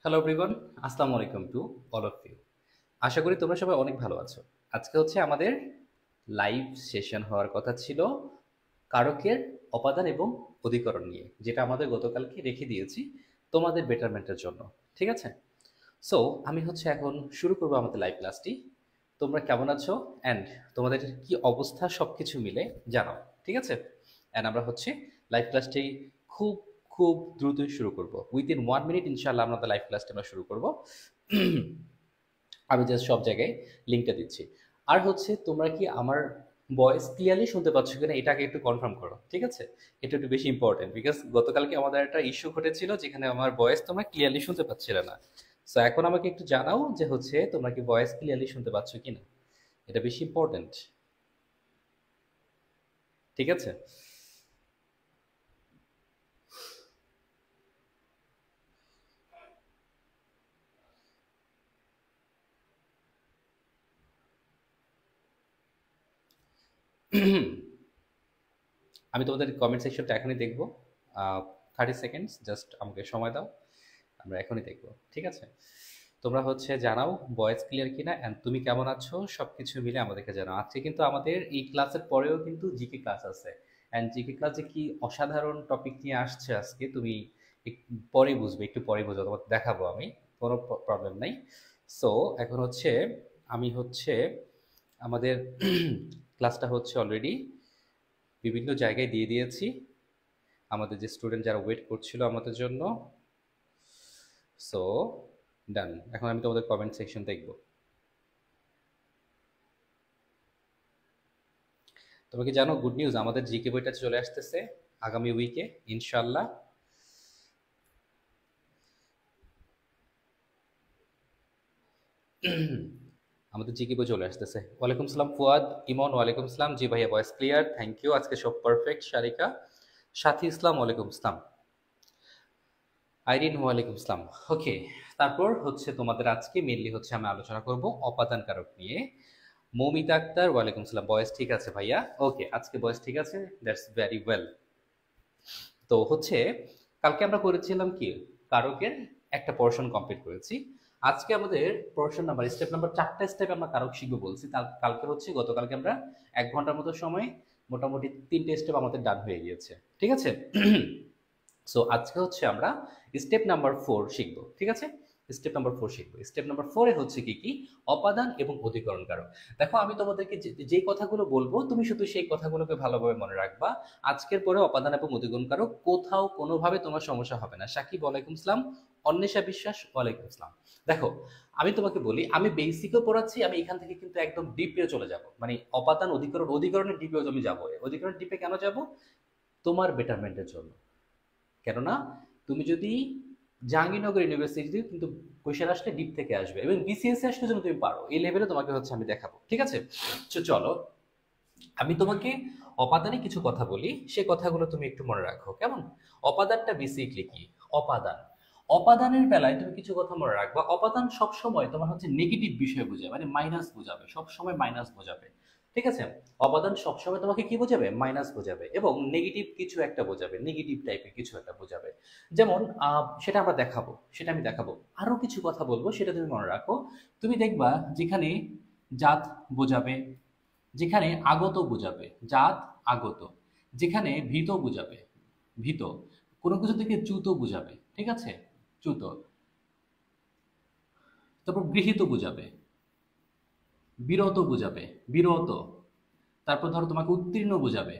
Hello everyone, আসসালামু আলাইকুম to all of you. আশা করি তোমরা সবাই অনেক ভালো আছো। আজকে হচ্ছে আমাদের লাইভ সেশন হওয়ার কথা ছিল কারকের অপাদান এবং অধিকরণ নিয়ে, যেটা আমাদের গতকালকে রেখে দিয়েছি তোমাদের বেটারমেন্টের জন্য। ঠিক আছে? সো আমি হচ্ছে এখন শুরু করবো আমাদের লাইভ ক্লাসটি। তোমরা কেমন আছো অ্যান্ড তোমাদের কি অবস্থা সব কিছু মিলে জানাও। ঠিক আছে? অ্যান্ড আমরা হচ্ছে লাইভ ক্লাসটি খুব খুব দ্রুতই শুরু করব। উইদিন 1 মিনিট ইনশাআল্লাহ আমাদের লাইভ ক্লাসটি আমরা শুরু করব। আমি জাস্ট সব জায়গায় লিঙ্কটা দিচ্ছি। আর হচ্ছে তোমরা কি আমার ভয়েস ক্লিয়ারলি শুনতে পাচ্ছ কিনা এটাকে একটু কনফার্ম করো। ঠিক আছে? এটা একটু বেশি ইম্পর্টেন্ট, বিকজ গতকালকে আমাদের একটা ইস্যু ঘটেছিল যেখানে আমার ভয়েস তোমরা ক্লিয়ারলি শুনতে পাচ্ছিলে না। সো এখন আমাকে একটু জানাও যে হচ্ছে তোমরা কি ভয়েস ক্লিয়ারলি শুনতে পাচ্ছ কিনা। এটা বেশি ইম্পর্টেন্ট। ঠিক আছে? আমি তোমাদের কমেন্ট সেকশনটা এখনই দেখবো। 30 সেকেন্ডস জাস্ট আমাকে সময় দাও, আমরা এখনই দেখবো। ঠিক আছে? তোমরা হচ্ছে জানাও ভয়েস ক্লিয়ার কিনা অ্যান্ড তুমি কেমন আছো, সব কিছু মিলে আমাদেরকে জানাও। আজকে কিন্তু আমাদের এই ক্লাসের পরেও কিন্তু জিকে ক্লাস আছে, অ্যান্ড জিকে ক্লাসে কি অসাধারণ টপিক নিয়ে আসছে আজকে তুমি পরেই বুঝবে, একটু পরে বুঝবে, তোমাকে দেখাবো আমি, কোনো প্রবলেম নাই। সো এখন হচ্ছে আমি হচ্ছে আমাদের ক্লাসটা হচ্ছে অলরেডি বিভিন্ন জায়গায় দিয়ে দিয়েছি আমাদের যে স্টুডেন্ট যারা ওয়েট করছিল আমাদের জন্য। সো ডান। এখন আমি তোমাদের কমেন্ট সেকশন দেখব। তোমরা কি জানো গুড নিউজ, আমাদের জিকে বইটা চলে আসতেছে আগামী উইকে ইনশাল্লাহ। আমাদের জিকে বই চলে আসতেছে। ওয়ালাইকুম সালাম ফুয়াদ ইমন, ওয়ালাইকুম সালাম। জি ভাইয়া, ভয়েস ক্লিয়ার, থ্যাংক ইউ। আজকে সব পারফেক্ট। শারিকা, সাথী ইসলাম, ওয়ালাইকুম সালাম। আইরিন, ওয়ালাইকুম সালাম। ওকে, তারপর হচ্ছে তোমাদের আজকে মেনলি হচ্ছে আমি আলোচনা করব অপাদান কারক নিয়ে। মৌমিতা আক্তার, ওয়ালাইকুম সালাম। ভয়েস ঠিক আছে ভাইয়া? ওকে, আজকে ভয়েস ঠিক আছে, দ্যাটস ভেরি ওয়েল। তো হচ্ছে কালকে আমরা করেছিলাম কি, কারকের একটা পোর্শন কমপ্লিট করেছি। আজকে আমাদের পোর্শন নাম্বার স্টেপ নাম্বার 4টা স্টেপ আমরা কারক শিখবো বলছি। কালকে হচ্ছে গতকালকে আমরা 1 ঘন্টার মতো সময় মোটামুটি 3টে স্টেপ আমাদের ডান হয়ে গিয়েছে। ঠিক আছে? সো আজকে হচ্ছে আমরা স্টেপ নাম্বার 4 শিখবো। ঠিক আছে? স্টেপ নাম্বার 4 শিখবো। স্টেপ নাম্বার 4 এ হচ্ছে কি কি, অপাদান এবং অধিকরণ কারক। দেখো আমি তোমাদেরকে যে কথাগুলো বলবো তুমি শুধু সেই কথাগুলোকে ভালোভাবে মনে রাখবা। আজকের পরে অপাদান এবং অধিকরণ কারক কোথাও কোনোভাবে তোমার সমস্যা হবে না। সাকিব, ওয়ালাইকুম সালাম। অন্বেষা বিশ্বাস, ওয়ালাইকুম সালাম। দেখো আমি তোমাকে বলি, আমি বেসিকও পড়াচ্ছি, আমি এখান থেকে কিন্তু একদম ডিপেও চলে যাব, মানে অপাদান অধিকরণ অধিকরণের ডিপেও আমি যাবো। অধিকরণের ডিপে কেন যাব? তোমার বেটারমেন্টের জন্য। কেননা তুমি যদি জাহাঙ্গীরনগর ইউনিভার্সিটিতে কিন্তু কোয়েশ্চেন আসলে ডিপ থেকে আসবে, এবং বিসিএস আসলে যেন তুমি পারো এই লেভেলে তোমাকে হচ্ছে আমি দেখাবো। ঠিক আছে? তো চলো আমি তোমাকে অপাদানে কিছু কথা বলি, সে কথাগুলো তুমি একটু মনে রাখো কেমন। অপাদানটা বেসিকলি কি? অপাদান, অপাদানের বেলায় তুমি কিছু কথা মনে রাখবা। অপাদান সবসময় তোমার হচ্ছে নেগেটিভ বিষয় বোঝাবে, মানে মাইনাস বোঝাবে, সবসময় মাইনাস বোঝাবে। ঠিক আছে? অপাদান সবসময় তোমাকে কি বোঝাবে? মাইনাস বোঝাবে, এবং নেগেটিভ কিছু একটা বোঝাবে, নেগেটিভ টাইপের কিছু একটা বোঝাবে। যেমন সেটা আমরা দেখাবো, সেটা আমি দেখাবো। আরো কিছু কথা বলবো, সেটা তুমি মনে রাখো। তুমি দেখবা যেখানে জাত বোঝাবে, যেখানে আগত বোঝাবে, জাত আগত, যেখানে ভীত বোঝাবে, ভীত, কোনো কিছু থেকে চ্যুত বোঝাবে। ঠিক আছে? চ্যুত। তারপর গৃহীত বোঝাবে, বিরত বোঝাবে, বিরত। তারপর ধরো তোমাকে উত্তীর্ণ বোঝাবে,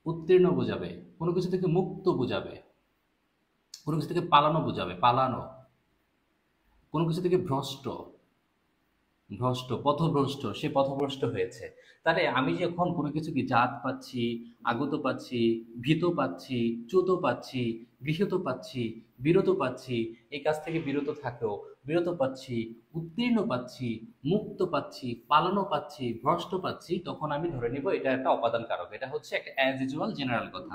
উত্তীর্ণ বোঝাবে। কোনো কিছু থেকে মুক্ত বোঝাবে, কোনো কিছু থেকে পালানো বোঝাবে, পালানো। কোনো কিছু থেকে ভ্রষ্ট, ভ্রষ্ট, পথভ্রষ্ট, সে পথভ্রষ্ট হয়েছে। তাহলে আমি যখন কোনো কিছু কি জাত পাচ্ছি, আগত পাচ্ছি, ভীত পাচ্ছি, চ্যুত পাচ্ছি, গৃহীত পাচ্ছি, বিরত পাচ্ছি, এই কাজ থেকে বিরত থাকেও বিরত পাচ্ছি, উত্তীর্ণ পাচ্ছি, মুক্ত পাচ্ছি, পালানো পাচ্ছি, ভ্রষ্ট পাচ্ছি, তখন আমি ধরে নিব এটা একটা অপাদান কারক। এটা হচ্ছে একটা অ্যাজ ইউজুয়াল জেনারেল কথা।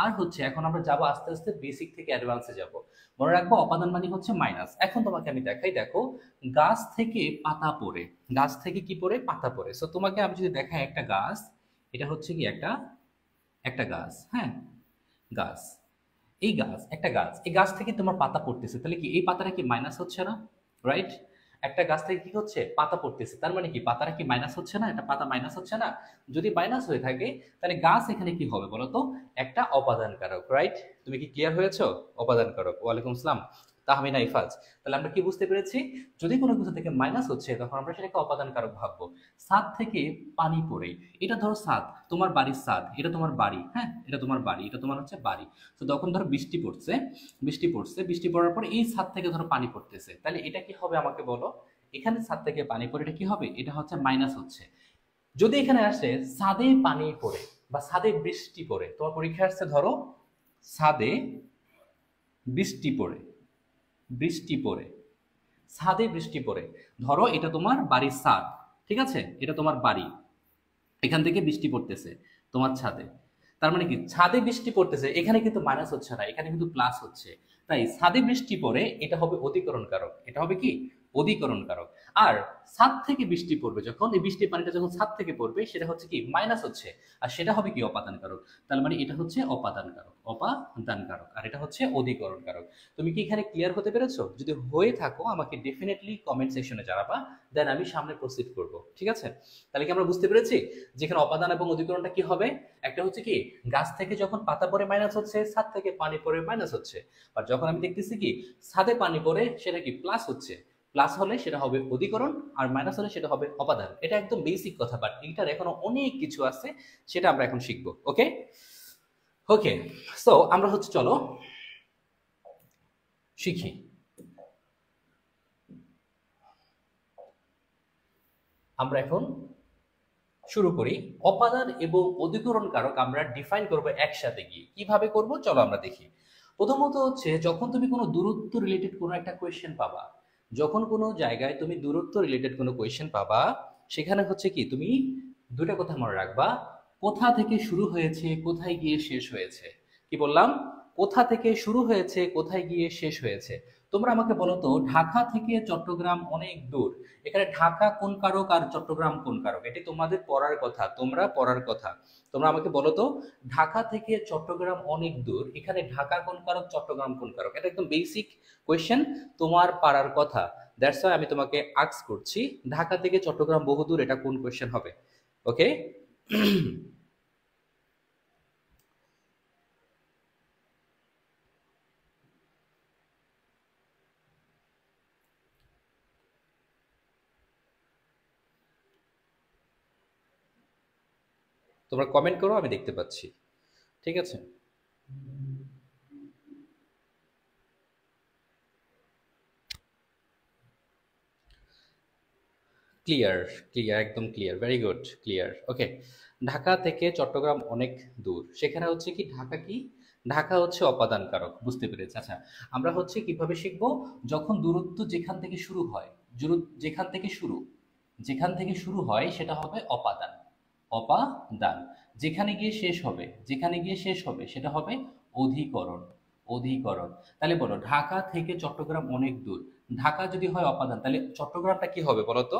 আর হচ্ছে এখন আমরা যাবো আস্তে আস্তে বেসিক থেকে অ্যাডভান্সে যাব। মনে রাখবো অপাদান মানে হচ্ছে মাইনাস। এখন তোমাকে আমি দেখাই, দেখো গাছ থেকে পাতা পড়ে, গাছ থেকে কি পড়ে? পাতা পড়ে। সো তোমাকে আমি যদি দেখাই একটা গাছ, এটা হচ্ছে কি একটা একটা গাছ, হ্যাঁ, গাছ। এই গাছ, একটা গাছ, এই গাছ থেকে তোমার পাতা পড়তেছে, তাহলে কি এই পাতাটা কি মাইনাস হচ্ছে না? রাইট? একটা গাছ থেকে কি হচ্ছে, পাতা পড়তেছে, তার মানে কি পাতাটা কি মাইনাস হচ্ছে না? এটা পাতা মাইনাস হচ্ছে না? যদি মাইনাস হয়ে থাকে তাহলে গাছ এখানে কি হবে বলো তো? একটা অপাদান কারক। রাইট? তুমি কি ক্লিয়ার হয়েছো? অপাদান কারক। ওয়ালাইকুম আসসালাম তাহমিনা ইফাজ। তাহলে আমরা কি বুঝতে পেরেছি? যদি কোনো কিছু থেকে মাইনাস হচ্ছে তখন আমরা সেটাকে অপাদান কারক ভাববো। ছাদ থেকে পানি পড়ে, এটা ধরো ছাদ, তোমার বাড়ির ছাদ, এটা তোমার বাড়ি, হ্যাঁ, এটা তোমার বাড়ি, এটা তোমার হচ্ছে বাড়ি। তো তখন ধরো বৃষ্টি পড়ছে, বৃষ্টি পড়ার পর এই ছাদ থেকে ধরো পানি পড়তেছে, তাহলে এটা কি হবে আমাকে বলো? এখানে ছাদ থেকে পানি পড়ে এটা কি হবে? এটা হচ্ছে মাইনাস হচ্ছে। যদি এখানে আসে ছাদে পানি পড়ে বা ছাদে বৃষ্টি পড়ে, তোমার পরীক্ষা আসছে ধরো ছাদে বৃষ্টি পড়ে, বৃষ্টি পড়ে, ছাদে বৃষ্টি পড়ে, ধরো এটা তোমার বাড়ির ছাদ, ঠিক আছে, এটা তোমার বাড়ি, এখান থেকে বৃষ্টি পড়তেছে তোমার ছাদে, তার মানে কি ছাদে বৃষ্টি পড়তেছে, এখানে কিন্তু মাইনাস হচ্ছে না, এখানে কিন্তু প্লাস হচ্ছে। তাই ছাদে বৃষ্টি পড়ে এটা হবে অধিকরণ কারক, এটা হবে কি অধিকরণ কারক। আর ছাদ থেকে বৃষ্টি পড়বে যখন, এই বৃষ্টির পানিটা যখন ছাদ থেকে পড়বে সেটা হচ্ছে কি মাইনাস হচ্ছে, আর সেটা হবে কি অপাদান কারক। তার মানে এটা হচ্ছে অপাদান কারক, অপাদান কারক, আর এটা হচ্ছে অধিকরণ কারক। তুমি কি এখানে ক্লিয়ার হতে পেরেছো? যদি হয়ে থাকো আমাকে ডেফিনেটলি কমেন্ট সেকশনে জানাবা, দেন আমি সামনে প্রসিড করব, ঠিক আছে? তাহলে কি আমরা বুঝতে পেরেছি যেখানে অপাদান এবং অধিকরণটা কি হবে? একটা হচ্ছে কি গাছ থেকে যখন পাতা পড়ে মাইনাস হচ্ছে, ছাদ থেকে পানি পড়ে মাইনাস হচ্ছে। আর যখন আমি দেখতেছি কি ছাদে পানি পড়ে সেটা কি প্লাস হচ্ছে, প্লাস হলে সেটা হবে অধিকরণ, আর মাইনাস হলে সেটা হবে অপাদান। এটা একদম বেসিক কথা, বাট এইটার এখনো অনেক কিছু আছে, সেটা আমরা এখন শিখবো। ওকে ওকে, সো আমরা হচ্ছে চলো শিখি। আমরা এখন শুরু করি। অপাদান এবং অধিকরণ কারক আমরা ডিফাইন করব একসাথে গিয়ে। কিভাবে করব চলো আমরা দেখি। প্রথমত হচ্ছে যখন তুমি কোনো দূরত্ব রিলেটেড কোনো একটা কোয়েশ্চেন পাবা, যখন কোনো জায়গায় তুমি দূরত্ব রিলেটেড কোনো কোয়েশ্চেন পাবা, সেখানে হচ্ছে কি তুমি দুটা কথা মনে রাখবা, কোথা থেকে শুরু হয়েছে কোথায় গিয়ে শেষ হয়েছে। কি বললাম? কোথা থেকে শুরু হয়েছে কোথায় গিয়ে শেষ হয়েছে। তোমরা আমাকে বলো তো ঢাকা থেকে চট্টগ্রাম অনেক দূর, এখানে ঢাকা কোন কারক আর চট্টগ্রাম কোন কারক? এটি তোমাদের পড়ার কথা, তোমরা পড়ার কথা। তোমরা আমাকে বলো তো ঢাকা থেকে চট্টগ্রাম অনেক দূর, এখানে ঢাকা কোন কারক চট্টগ্রাম কোন কারক? এটা একদম বেসিক কোয়েশ্চেন, তোমার পারার কথা। দ্যাটস ওয়াই আমি তোমাকে আস্ক করছি ঢাকা থেকে চট্টগ্রাম বহুদূর, এটা কোন কোয়েশ্চেন হবে? ওকে তোমরা কমেন্ট করো, আমি দেখতে পাচ্ছি, ঠিক আছে? ক্লিয়ার, ক্লিয়ার, একদম ক্লিয়ার, ভেরি গুড, ক্লিয়ার। ওকে, ঢাকা থেকে চট্টগ্রাম অনেক দূর, সেখানে হচ্ছে কি ঢাকা কি, ঢাকা হচ্ছে অপাদান কারক, বুঝতে পেরেছি। আচ্ছা, আমরা হচ্ছে কিভাবে শিখবো, যখন দূরত্ব যেখান থেকে শুরু হয়, যেখান থেকে শুরু, যেখান থেকে শুরু হয় সেটা হবে অপাদান, অপাদান। যেখানে গিয়ে শেষ হবে, যেখানে গিয়ে শেষ হবে সেটা হবে অধিকরণ, অধিকরণ। তাহলে বলো ঢাকা থেকে চট্টগ্রাম অনেক দূর, ঢাকা যদি হয় অপাদান তাহলে চট্টগ্রামটা কি হবে বলো তো?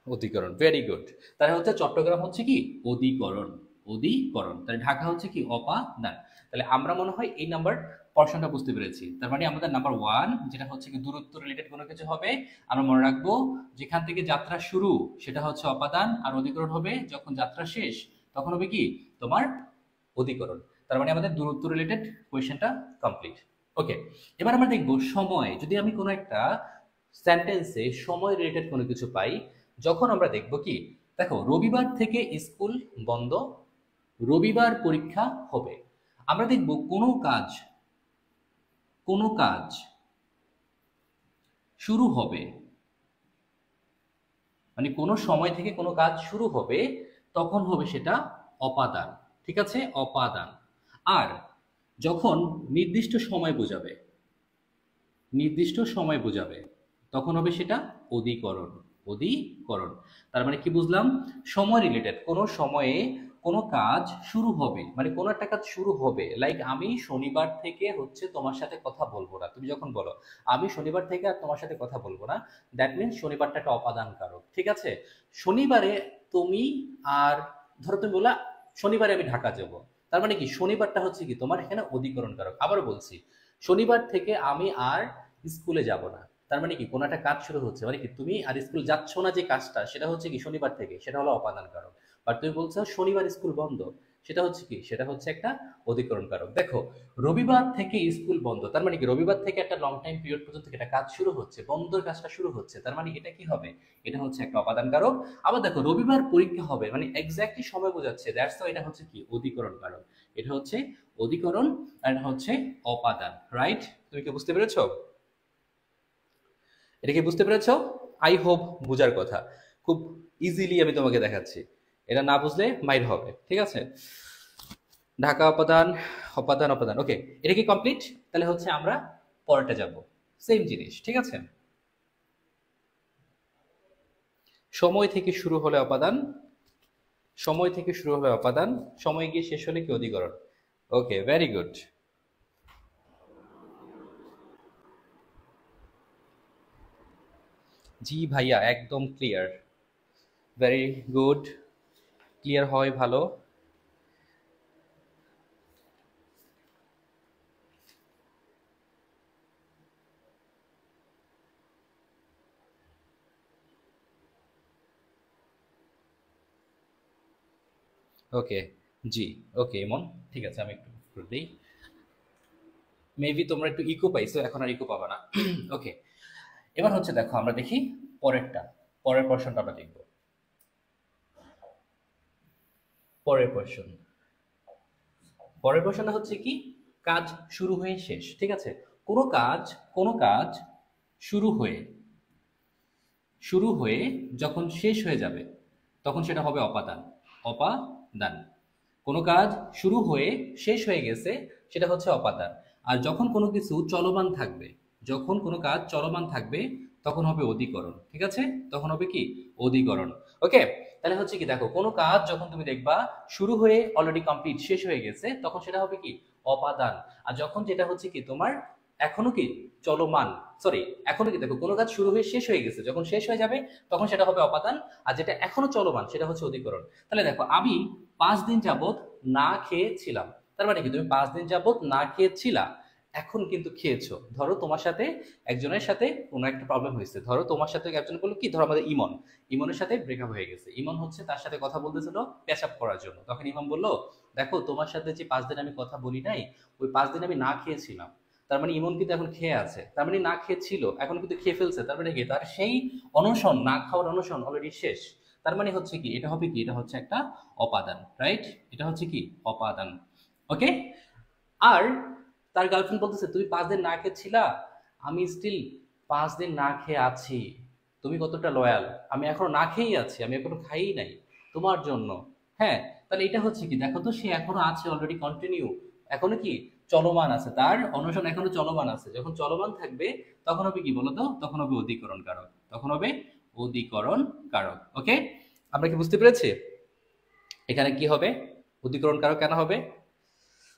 অধিকরণ, ভেরি গুড। তাহলে হচ্ছে চট্টগ্রাম হচ্ছে কি অধিকরণ, অধিকরণ, তাহলে ঢাকা হচ্ছে কি অপাদান। তাহলে আমরা মনে হয় এই নাম্বার পর্শনটা বুঝতে পেরেছি। তার মানে আমাদের নাম্বার ওয়ান যেটা হচ্ছে কি দূরত্ব রিলেটেড কোনো কিছু হবে, আমরা মনে রাখবো যেখান থেকে যাত্রা শুরু সেটা হচ্ছে অপাদান, আর অধিকরণ হবে যখন যাত্রা শেষ তখন হবে কি তোমার অধিকরণ। তার মানে আমাদের দূরত্ব রিলেটেড কোয়েশ্চেনটা কমপ্লিট। ওকে, এবার আমরা দেখবো সময়। যদি আমি কোনো একটা সেন্টেন্সে সময় রিলেটেড কোনো কিছু পাই, যখন আমরা দেখব কি, দেখো রবিবার থেকে স্কুল বন্ধ, রবিবার পরীক্ষা হবে। আমরা দেখব কোনো কাজ, কোনো কাজ শুরু হবে, মানে কোনো সময় থেকে কোনো কাজ শুরু হবে, তখন হবে সেটা অপাদান, ঠিক আছে, অপাদান। আর যখন নির্দিষ্ট সময় বোঝাবে, নির্দিষ্ট সময় বোঝাবে, তখন হবে সেটা অধিকরণ, অধিকরণ। তার মানে কি বুঝলাম? সময় রিলেটেড কোনো সময়ে কোনো কাজ শুরু হবে, মানে কোনো একটা কাজ শুরু হবে, লাইক আমি শনিবার থেকে হচ্ছে তোমার সাথে কথা বলবো না, তুমি যখন বলো আমি শনিবার থেকে আর তোমার সাথে কথা বলবো না, দ্যাট মিনস শনিবারটা একটা অপাদান কারক, ঠিক আছে? শনিবারে তুমি আর, ধরো তুমি বললা শনিবারে আমি ঢাকা যাব, তার মানে কি শনিবারটা হচ্ছে কি তোমার এখানে অধিকরণ কারক। আবার বলছি, শনিবার থেকে আমি আর স্কুলে যাব না, তার মানে কি কোনো একটা কাজ শুরু হচ্ছে, মানে কি তুমি আর স্কুল যাচ্ছ না, যে কাজটা সেটা হচ্ছে কি শনিবার থেকে, সেটা হলো অপাদান কারক। বাট তুমি বলছো শনিবার স্কুল বন্ধ, সেটা হচ্ছে কি, সেটা হচ্ছে একটা অধিকরণ কারক। দেখো, রবিবার থেকে স্কুল বন্ধ, তার মানে কি রবিবার থেকে একটা লং টাইম পিরিয়ড পর্যন্ত একটা কাজ শুরু হচ্ছে, বন্ধের কাজটা শুরু হচ্ছে, তার মানে এটা কি হবে, এটা হচ্ছে একটা অপাদান কারক। আবার দেখো, রবিবার পরীক্ষা হবে, মানে এক্স্যাক্টলি সময় বোঝাচ্ছে, দ্যাটস ওয়াই এটা হচ্ছে কি অধিকরণ কারক। এটা হচ্ছে অধিকরণ আর এটা হচ্ছে অপাদান, রাইট? তুমি কি বুঝতে পেরেছো? এটা কি বুঝতে পেরেছো? আই হোপ বুঝার কথা। খুব ইজিলি আমি তোমাকে দেখাচ্ছি, এটা না বুঝলে মাইর হবে, ঠিক আছে? ঢাকা অপাদান, অপাদান, অপাদান, ওকে। এটা কি কমপ্লিট? তাহলে হচ্ছে আমরা পরেরটা যাব, সেম জিনিস, ঠিক আছে? সময় থেকে শুরু হলে অপাদান, সময় থেকে শুরু হলে অপাদান, সময় গিয়ে শেষ হলে কি অধিকরণ। ওকে, ভেরি গুড। জি ভাইয়া, একদম ক্লিয়ার, ভেরি গুড, ক্লিয়ার হয় ভালো। ওকে, জি, ওকে এমন, ঠিক আছে, আমি একটু করে দিই। মেবি তোমরা একটু ইকো পাইছো, এখন আর ইকো পাবা না। ওকে, এবার হচ্ছে দেখো, আমরা দেখি পরেরটা, পরের পোর্শনটা আমরা দেখব। পরের পোর্শন, পরের পোর্শনটা হচ্ছে কি, কাজ শুরু হয়ে শেষ, ঠিক আছে? কোনো কাজ, কোনো কাজ শুরু হয়ে, শুরু হয়ে যখন শেষ হয়ে যাবে তখন সেটা হবে অপাদান, অপাদান। কোনো কাজ শুরু হয়ে শেষ হয়ে গেছে, সেটা হচ্ছে অপাদান। আর যখন কোনো কিছু চলমান থাকবে, যখন কোনো কাজ চলমান থাকবে তখন হবে অধিকরণ, ঠিক আছে? তখন হবে কি অধিকরণ। ওকে, তাহলে হচ্ছে কি, দেখো কোনো কাজ যখন তুমি দেখবা শুরু হয়ে অলরেডি কমপ্লিট শেষ হয়ে গেছে, তখন সেটা হবে কি অপাদান। আর যখন যেটা হচ্ছে কি তোমার এখনো কি চলমান, সরি, এখনো কি, দেখো কোনো কাজ শুরু হয়ে শেষ হয়ে গেছে, যখন শেষ হয়ে যাবে তখন সেটা হবে অপাদান। আর যেটা এখনো চলমান সেটা হচ্ছে অধিকরণ। তাহলে দেখো, আমি 5 দিন যাবত না খেয়েছিলাম, তার মানে কি তুমি 5 দিন যাবত না খেয়েছিলা, এখন কিন্তু খেয়েছো। ধরো তোমার সাথে একজনের সাথে কোনো একটা প্রবলেম হয়েছে, ধরো তোমার সাথে একজন বললো কি, ধরো আমাদের ইমন, ইমনের সাথে ব্রেকআপ হয়ে গেছে, ইমন হচ্ছে তার সাথে কথা বলতেছিল পেশাব করার জন্য, তখন ইমন বললো দেখো তোমার সাথে যে 5 দিন আমি কথা বলি নাই, ওই 5 দিন আমি না খেয়েছিলাম। তার মানে ইমন কিন্তু এখন খেয়ে আছে, তার মানে না খেয়েছিল এখন কিন্তু খেয়ে ফেলছে, তার মানে কি তার সেই অনশন, না খাওয়ার অনশন অলরেডি শেষ। তার মানে হচ্ছে কি, এটা হবে কি, এটা হচ্ছে একটা অপাদান, রাইট? এটা হচ্ছে কি অপাদান। ওকে, আর তার গার্লফ্রেন্ড বলতেছে তুমি 5 দিন না খেয়েছিলা, আমি স্টিল 5 দিন না খেয়ে আছি, তুমি কতটা লয়াল, আমি এখনো না খেয়েই আছি, আমি এখনো খাইই নাই তোমার জন্য। হ্যাঁ, তাহলে এটা হচ্ছে কি, দেখো তো সে এখনো আছে, অলরেডি কন্টিনিউ, এখনো কি চলমান আছে, তার অনশন এখনো চলমান আছে। যখন চলমান থাকবে তখন হবে কি বলতো, তখন হবে অধিকরণ কারক, তখন হবে অধিকরণ কারক। ওকে, আমরা কি বুঝতে পেরেছি এখানে কি হবে, অধিকরণ কারক কেন হবে?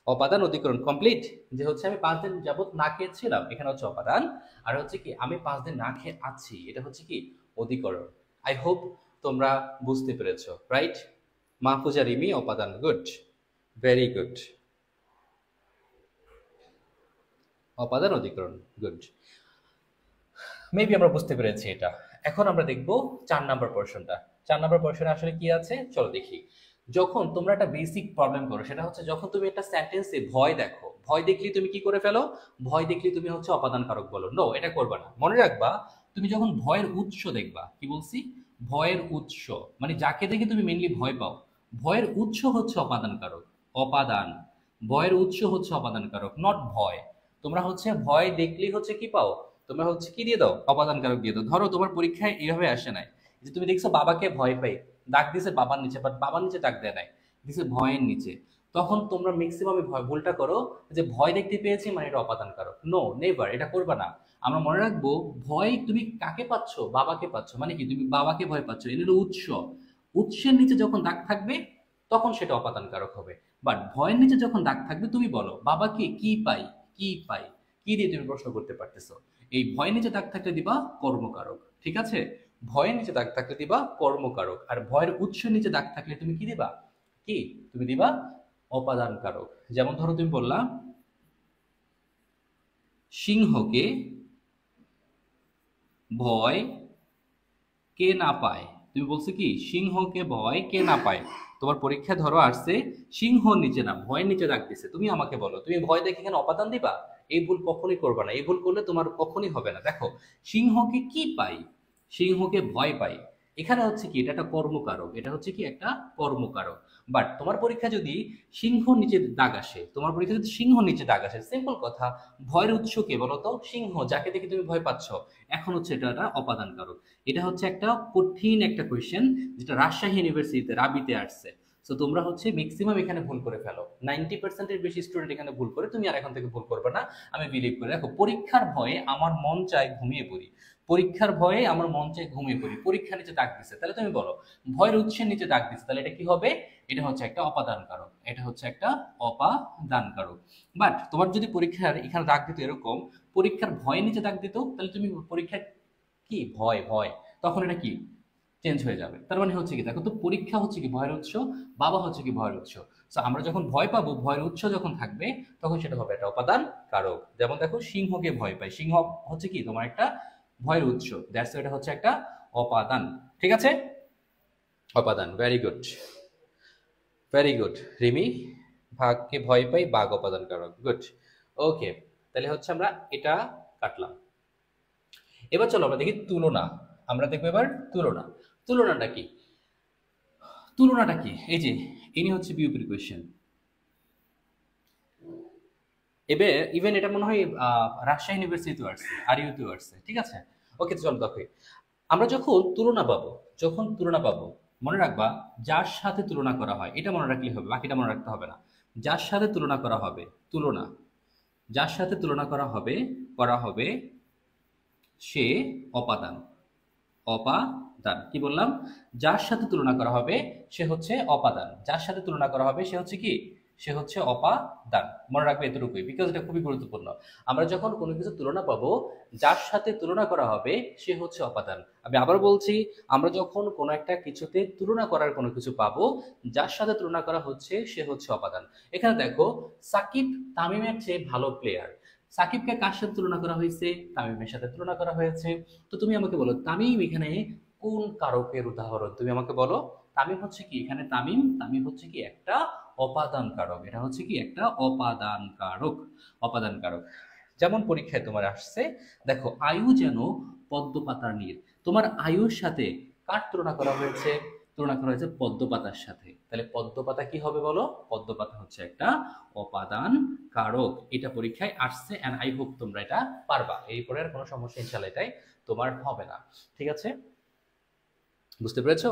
অপাদান অধিকরণ কমপ্লিট। যে হচ্ছে আমি 5 দিন যাবত না খেয়েছিলাম, এখানে হচ্ছে অপাদান। আর হচ্ছে কি আমি 5 দিন না খেয়ে আছি, এটা হচ্ছে কি অধিকরণ। আই হোপ তোমরা বুঝতে পেরেছো, রাইট? মাহফুজা রিমি অপাদান, গুড, ভেরি গুড। অপাদান অধিকরণ, গুড। মেবি আমরা বুঝতে পেরেছি এটা। এখন আমরা দেখব 4 নাম্বার পোর্শনটা। 4 নাম্বার পোর্শনে আসলে কি আছে চলো দেখি। যখন তোমরা একটা বেসিক প্রবলেম করো, সেটা হচ্ছে যখন তুমি একটা সেন্টেন্সে ভয় দেখো, ভয় দেখলি তুমি কি করে ফেলো, ভয় দেখলি তুমি হচ্ছে অপাদান কারক বলো। নো, এটা করবা না, মনে রাখবা তুমি যখন ভয়ের উৎস দেখবা, কি বলছি, ভয়ের উৎস, মানে যাকে দেখে তুমি মেনলি ভয় পাও, ভয়ের উৎস হচ্ছে অপাদান কারক, অপাদান। ভয়ের উৎস হচ্ছে অপাদান কারক, নট ভয়। তোমরা হচ্ছে ভয় দেখলেই হচ্ছে কি পাও, তোমরা হচ্ছে কি দিয়ে দাও, অপাদান কারক দিয়ে দাও। ধরো তোমার পরীক্ষায় এইভাবে আসে নাই, যে তুমি দেখছো বাবাকে ভয় পাই, দাগ দিছে বাবার নিচে, বাট বাবার নিচে দাগ দেয় নাই, দিছে ভয়ের নিচে, তখন তোমরা ম্যাক্সিমাম ভয় ভুলটা করো, যে ভয় দেখতে পেয়েছি মানে এটা অপাদান কারক। নো, নেভার, এটা করবা না। আমরা মনে রাখবো, ভয় তুমি কাকে পাচ্ছ, বাবাকে পাচ্ছ, মানে কি তুমি বাবাকে ভয় পাচ্ছ, এর হলো উৎস। উৎসের নিচে যখন দাগ থাকবে তখন সেটা অপাদান কারক হবে। বাট ভয়ের নিচে যখন দাগ থাকবে, তুমি বলো বাবাকে কি পাই, কি পাই, কি দিয়ে তুমি প্রশ্ন করতে পারতেছো। এই ভয়ের নিচে দাগ থাকলে দিবা কর্মকারক, ঠিক আছে? ভয়ের নিচে দাগ থাকলে দিবা কর্মকারক, আর ভয়ের উৎসের নিচে দাগ থাকলে তুমি কি দিবা, কি তুমি দিবা অপাদান কারক। যেমন ধরো তুমি বললা সিংহকে ভয় কে না পায়। তুমি বলছো কি সিংহকে ভয় কে না পায়। তোমার পরীক্ষা ধরো আসছে সিংহ নিচে না ভয় নিচে দাগ দিছে, তুমি আমাকে বলো তুমি ভয় দেখে এখানে অপাদান দিবা? এই ভুল কখনোই করবে না, এই ভুল করলে তোমার কখনোই হবে না। দেখো সিংহকে কি পাই, সিংহকে ভয় পাই, এখানে হচ্ছে কি এটা একটা কর্মকারক, এটা হচ্ছে কি একটা কর্মকারক। বাট তোমার পরীক্ষা যদি সিংহ নিচে দাগ আসে, তোমার পরীক্ষা যদি সিংহ নিচে দাগ আসে, সিম্পল কথা, ভয়ের উৎস কে বলো তো? সিংহ, যাকে দেখে তুমি ভয় পাচ্ছ। এখন হচ্ছে এটা একটা অপাদান কারক। এটা হচ্ছে একটা কঠিন একটা কোয়েশ্চেন, যেটা রাজশাহী ইউনিভার্সিটিতে রাবিতে আসছে। সো তোমরা হচ্ছে ম্যাক্সিমাম এখানে ভুল করে ফেলো, 90%-এর বেশি স্টুডেন্ট এখানে ভুল করে, তুমি আর এখন থেকে ভুল করবে না, আমি বিলিভ করি। দেখো পরীক্ষার ভয়ে আমার মন চায় ঘুমিয়ে পড়ি, পরীক্ষার ভয়ে আমার মন চায় ঘুমিয়ে পড়ি, পরীক্ষার নিচে দাগ দিছে, তাহলে তুমি বলো ভয়ের উৎসের নিচে দাগ দিছে, তাহলে এটা কি হবে? এটা হচ্ছে একটা অপাদান কারক, এটা হচ্ছে একটা অপাদান কারক। বাট তোমার যদি পরীক্ষার এখানে দাগ দিত এরকম, পরীক্ষার ভয়ের নিচে দাগ দিত, তাহলে তুমি পরীক্ষার কি ভয় ভয়, তখন এটা কি চেঞ্জ হয়ে যাবে। তার মানে হচ্ছে কি, দেখো তো পরীক্ষা হচ্ছে কি ভয়ের উৎস, বাবা হচ্ছে কি ভয়ের উৎস। তো আমরা যখন ভয় পাবো, ভয়ের উৎস যখন থাকবে, তখন সেটা হবে একটা অপাদান কারক। যেমন দেখো সিংহকে ভয় পাই, সিংহ হচ্ছে কি তোমার একটা ভয়ের উৎস, দ্যাটস এটা হচ্ছে একটা অপাদান। ঠিক আছে, অপাদান, very good, very good Rimi. ভাগকে ভয় পাই, বাঘ অপাদান কারক, গুড। ওকে, তাহলে হচ্ছে আমরা এটা কাটলাম। এবার চলো আমরা দেখি তুলনা। আমরা দেখবো এবার তুলনা। তুলনাটা কি? তুলনাটা কি, এই যে ইনি হচ্ছে বিউপির কোয়েশ্চেন। এবার ইভেন এটা মনে হয় রাজশাহী ইউনিভার্সিটিতেও আসছে, আর ইউতেও আসছে। ঠিক আছে, ওকে চলো দেখো, আমরা যখন তুলনা পাবো, যখন তুলনা পাবো, মনে রাখবা যার সাথে তুলনা করা হয়, এটা মনে রাখলেই হবে, বাকিটা মনে রাখতে হবে না। যার সাথে তুলনা করা হবে, তুলনা, যার সাথে তুলনা করা হবে সে অপাদান। অপাদান কি বললাম? যার সাথে তুলনা করা হবে সে হচ্ছে অপাদান, যার সাথে তুলনা করা হবে সে হচ্ছে কি, সে হচ্ছে অপাদান। মনে রাখবে এতটুকুই, বিকজ এটা খুবই গুরুত্বপূর্ণ। আমরা যখন কোনো কিছু তুলনা পাবো, যার সাথে তুলনা করা হবে সে হচ্ছে অপাদান। আমি আবার বলছি, আমরা যখন কোনো একটা কিছুতে তুলনা করার কোনো কিছু পাবো, যার সাথে তুলনা করা হচ্ছে সে হচ্ছে অপাদান। এখানে দেখো সাকিব তামিমের চেয়ে ভালো প্লেয়ার, সাকিবকে কার সাথে তুলনা করা হয়েছে? তামিমের সাথে তুলনা করা হয়েছে। তো তুমি আমাকে বলো তামিম এখানে কোন কারকের উদাহরণ? তুমি আমাকে বলো তামিম হচ্ছে কি এখানে, তামিম তামিম হচ্ছে কি একটা অপাদান কারক, এটা হচ্ছে কি একটা অপাদান কারক, অপাদান কারক। যেমন পরীক্ষায় তোমার আসছে, দেখো আয়ু যেন পদ্ম পাতার নীড়, তোমার আয়ুর সাথে কার তুলনা করা হয়েছে? তুলনা করা হয়েছে পদ্ম পাতার সাথে। তাহলে পদ্ম পাতা কি হবে বলো? পদ্ম পাতা হচ্ছে একটা অপাদান কারক। এটা পরীক্ষায় আসছে, এন্ড আই হোপ তোমরা এটা পারবা, এরপরে আর কোনো সমস্যা ইনশাআল্লাহ এটাই তোমার হবে না। ঠিক আছে, বুঝতে পেরেছো?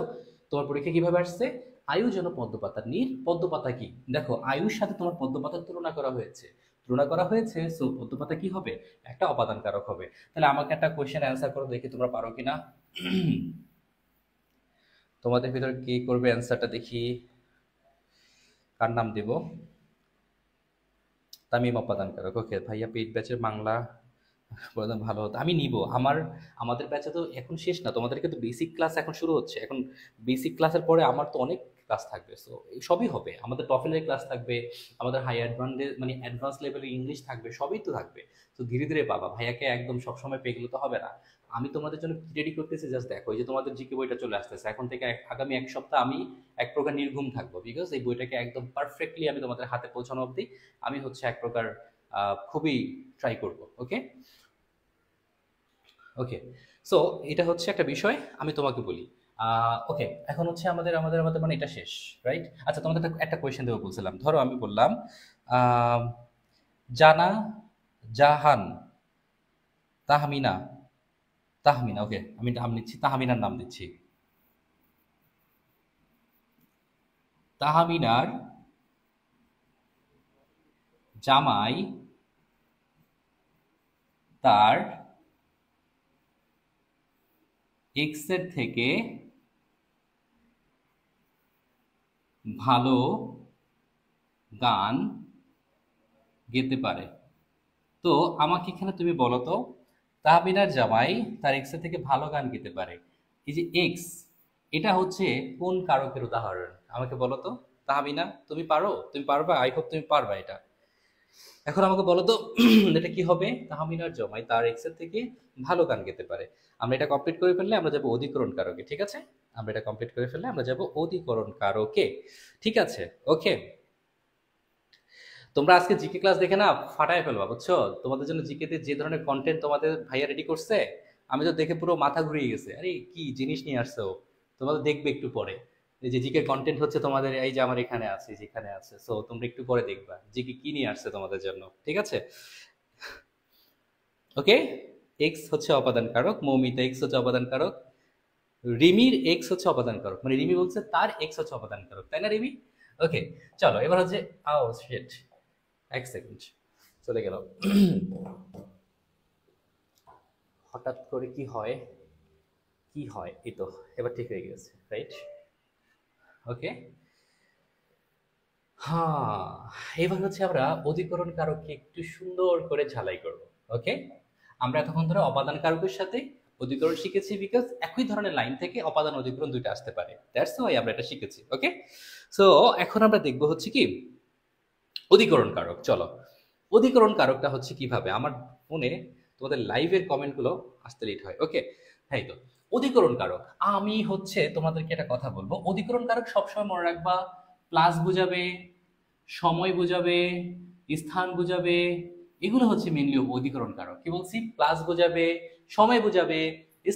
তোমার পরীক্ষা কিভাবে আসছে? আয়ু যেন পদ্মপাতার নীড়, পদ্মপাতা কি? দেখো আয়ুর সাথে তোমার পদ্মপাতার তুলনা করা হয়েছে, তুলনা করা হয়েছে, সো পদ্মপাতা কি হবে? একটা অপাদান কারক হবে। তাহলে আমাকে একটা কোয়েশ্চেন অ্যান্সার করো দেখি তোমরা পারো কিনা। তোমাদের ভিতরে কি করবে অ্যান্সারটা দেখি, কার নাম দেব? তামিম অপাদান কারক, ওকে ভাইয়া পেইড ব্যাচের বাংলা বললাম ভালো হতো, আমি নিব। আমাদের ব্যাচে তো এখন শেষ না, তোমাদেরকে তো বেসিক ক্লাস এখন শুরু হচ্ছে, এখন বেসিক ক্লাসের পরে আমার তো অনেক ক্লাস থাকবে, সো সবই হবে, আমাদের টফেলের ক্লাস থাকবে, আমাদের হাই অ্যাডভান্সের মানে অ্যাডভান্স লেভেলের ইংলিশ থাকবে, সবই তো থাকবে। তো ধীরে ধীরে পাবা, ভাইয়াকে একদম সবসময় পেয়ে গেলে তো হবে না। আমি তোমাদের জন্য রেডি করতেছি, জাস্ট দেখো এই যে তোমাদের জিকে বইটা চলে আসতেছে, এখন থেকে আগামী এক সপ্তাহ আমি এক প্রকার নির্ঘুম থাকবো, বিকজ এই বইটাকে একদম পারফেক্টলি আমি তোমাদের হাতে পৌঁছানো অবধি আমি হচ্ছে এক প্রকার খুবই ট্রাই করব। ওকে, ওকে, সো এটা হচ্ছে একটা বিষয়, আমি তোমাকে বলি। ওকে, এখন হচ্ছে আমাদের আমাদের আমাদের মানে এটা শেষ, রাইট? আচ্ছা তোমাদের একটা কোয়েশ্চেন দেবো বলছিলাম, ধরো আমি বললাম আহ, জানা, জাহান, তাহমিনা, তাহমিনা, ওকে আমি নাম নিচ্ছি, তাহমিনার নাম দিচ্ছি। তাহমিনার জামাই তার এক্সের থেকে ভালো গান গেতে পারে। তো আমাকে এখানে তুমি বলো তো, তাহমিনার জামাই তার এক্সের থেকে ভালো গান গেতে পারে, এই যে এক্স, এটা হচ্ছে কোন কারকের উদাহরণ? আমাকে বলো তো। তাহমিনা তুমি পারো, তুমি পারবা, আই হোপ তুমি পারবা এটা। এখন আমাকে বলো তো এটা কি হবে? তাহমিনার জমাই তার এক্স এর থেকে ভালো গান গেতে পারে। আমরা এটা কমপ্লিট করে ফেললে আমরা যাবো অধিকরণ কারকে, ঠিক আছে? আমরা এটা কমপ্লিট করে ফেললে আমরা যাবো অধিকরণ কারকে, ঠিক আছে? ওকে, তোমরা আজকে জিকে ক্লাস দেখে না ফাটায় ফেলবা, বুঝছো? তোমাদের জন্য জিকে তে যে ধরনের কন্টেন্ট তোমাদের ভাইয়া রেডি করছে, আমি তো দেখে পুরো মাথা ঘুরিয়ে গেছে। আরে কি জিনিস নিয়ে আসছো! তোমাদের দেখবে একটু পরে, এই যে জিকে কন্টেন্ট হচ্ছে তোমাদের, এই যে আমার এখানে আছে, যেখানে আছে, সো তোমরা একটু পরে দেখবা জিকে কি নিয়ে আসছে তোমাদের জন্য, ঠিক আছে? ওকে, এক্স হচ্ছে অপাদান কারক, মৌমিতা এক্স হচ্ছে অপাদান কারক, রিমির এক্স হচ্ছে অপাদান কারক, মানে রিমি বলছে তার এক্স হচ্ছে অপাদান কারক, তাই না রিমি? ওকে, চলো এবার হচ্ছে, আও শিট, এক সেকেন্ড, চলে গেল। হঠাৎ করে কি হয়, কি হয়, এই তো এবার ঠিক হয়ে গেছে, রাইট? ওকে, হ্যাঁ, এবার হচ্ছে আমরা অধিকরণ কারককে একটু সুন্দর করে ঝালাই করব। ওকে, আমরা এতক্ষণ ধরে অপাদান কারকের সাথে অধিকরণ শিখেছি, বিকজ একই ধরনের লাইন থেকে অপাদান অধিকরণ দুইটা আসতে পারে, দ্যাটস ওয়াই আমরা এটা শিখেছি। ওকে, সো এখন আমরা দেখব হচ্ছে কি অধিকরণ কারক। চলো, অধিকরণ কারকটা হচ্ছে কিভাবে, আমার ফোনে তোমাদের লাইভের কমেন্টগুলো আসতে লেট হয়। ওকে, হ্যাঁ, তো অধিকরণ কারক, আমি হচ্ছে তোমাদেরকে একটা কথা বলবো, অধিকরণ কারক সবসময় মনে রাখবা, প্লাস বোঝাবে, সময় বোঝাবে, স্থান বোঝাবে, এগুলো হচ্ছে মেনলি অধিকরণ কারক। কি বলছি? প্লাস বোঝাবে, সময় বোঝাবে,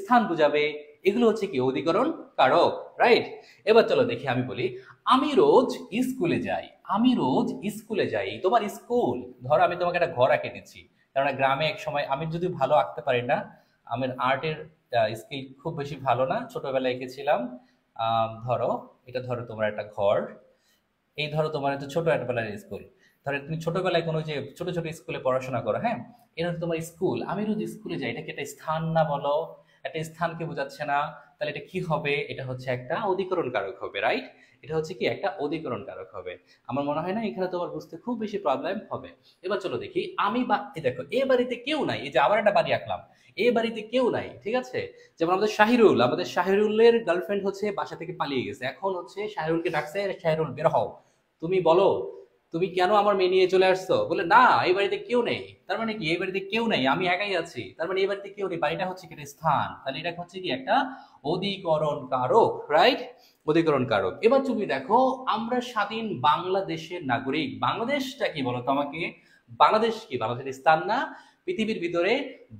স্থান বোঝাবে, এগুলো হচ্ছে কি অধিকরণ কারক, রাইট? এবার চলো দেখি, আমি বলি আমি রোজ স্কুলে যাই, আমি রোজ স্কুলে যাই। তোমার স্কুল, ধরো আমি তোমাকে একটা ঘর আঁকে দিচ্ছি, কারণ গ্রামে এক সময়, আমি যদি ভালো আঁকতে পারি না, আমার আর্টের স্কিল খুব বেশি ভালো না, ছোটবেলায় এঁকেছিলাম। ধরো, এটা ধরো তোমার একটা ঘর, এই ধরো তোমার একটা ছোট একটা বেলার স্কুল, ধরো তুমি ছোটবেলায় কোনো যে ছোট ছোট স্কুলে পড়াশোনা করো, হ্যাঁ, এটা হচ্ছে তোমার স্কুল। আমি রোজ স্কুলে যাই, এটা কি একটা স্থান না বলো? একটা স্থানকে বোঝাচ্ছে না? তাহলে এটা কি হবে? এটা হচ্ছে একটা অধিকরণ কারক হবে, রাইট? এটা হচ্ছে কি একটা অধিকরণ কারক হবে। আমার মনে হয় না এখানে তোমার বুঝতে খুব বেশি প্রবলেম হবে। এবার চলো দেখি, আমি বা এই দেখো, এ বাড়িতে কেউ নাই, এই যে আবার একটা বাড়ি আঁকলাম, এ বাড়িতে কেউ নাই, ঠিক আছে? যেমন আমাদের শাহিরুল, আমাদের শাহিরুলের গার্লফ্রেন্ড হচ্ছে বাসা থেকে পালিয়ে গেছে, এখন হচ্ছে শাহিরুলকে ডাকছে, শাহিরুল বের হও, তুমি বলো তুমি কেন আমার মেয়ে নিয়ে চলে আসছো? বলে না, এই বাড়িতে কেউ নেই। তার মানে কি এই বাড়িতে কেউ নেই, আমি একাই আছি, তার মানে এই বাড়িতে কেউ নেই, বাড়িটা হচ্ছে কি একটা স্থান, তাহলে এটা হচ্ছে কি একটা অধিকরণ কারক, রাইট? অধিকরণ কারক। এবার তুমি দেখো, আমরা স্বাধীন বাংলাদেশের নাগরিক, বাংলাদেশটা কি বলো তো আমাকে? বাংলাদেশ কি বাংলাদেশের স্থান না? পৃথিবীর ভিতরে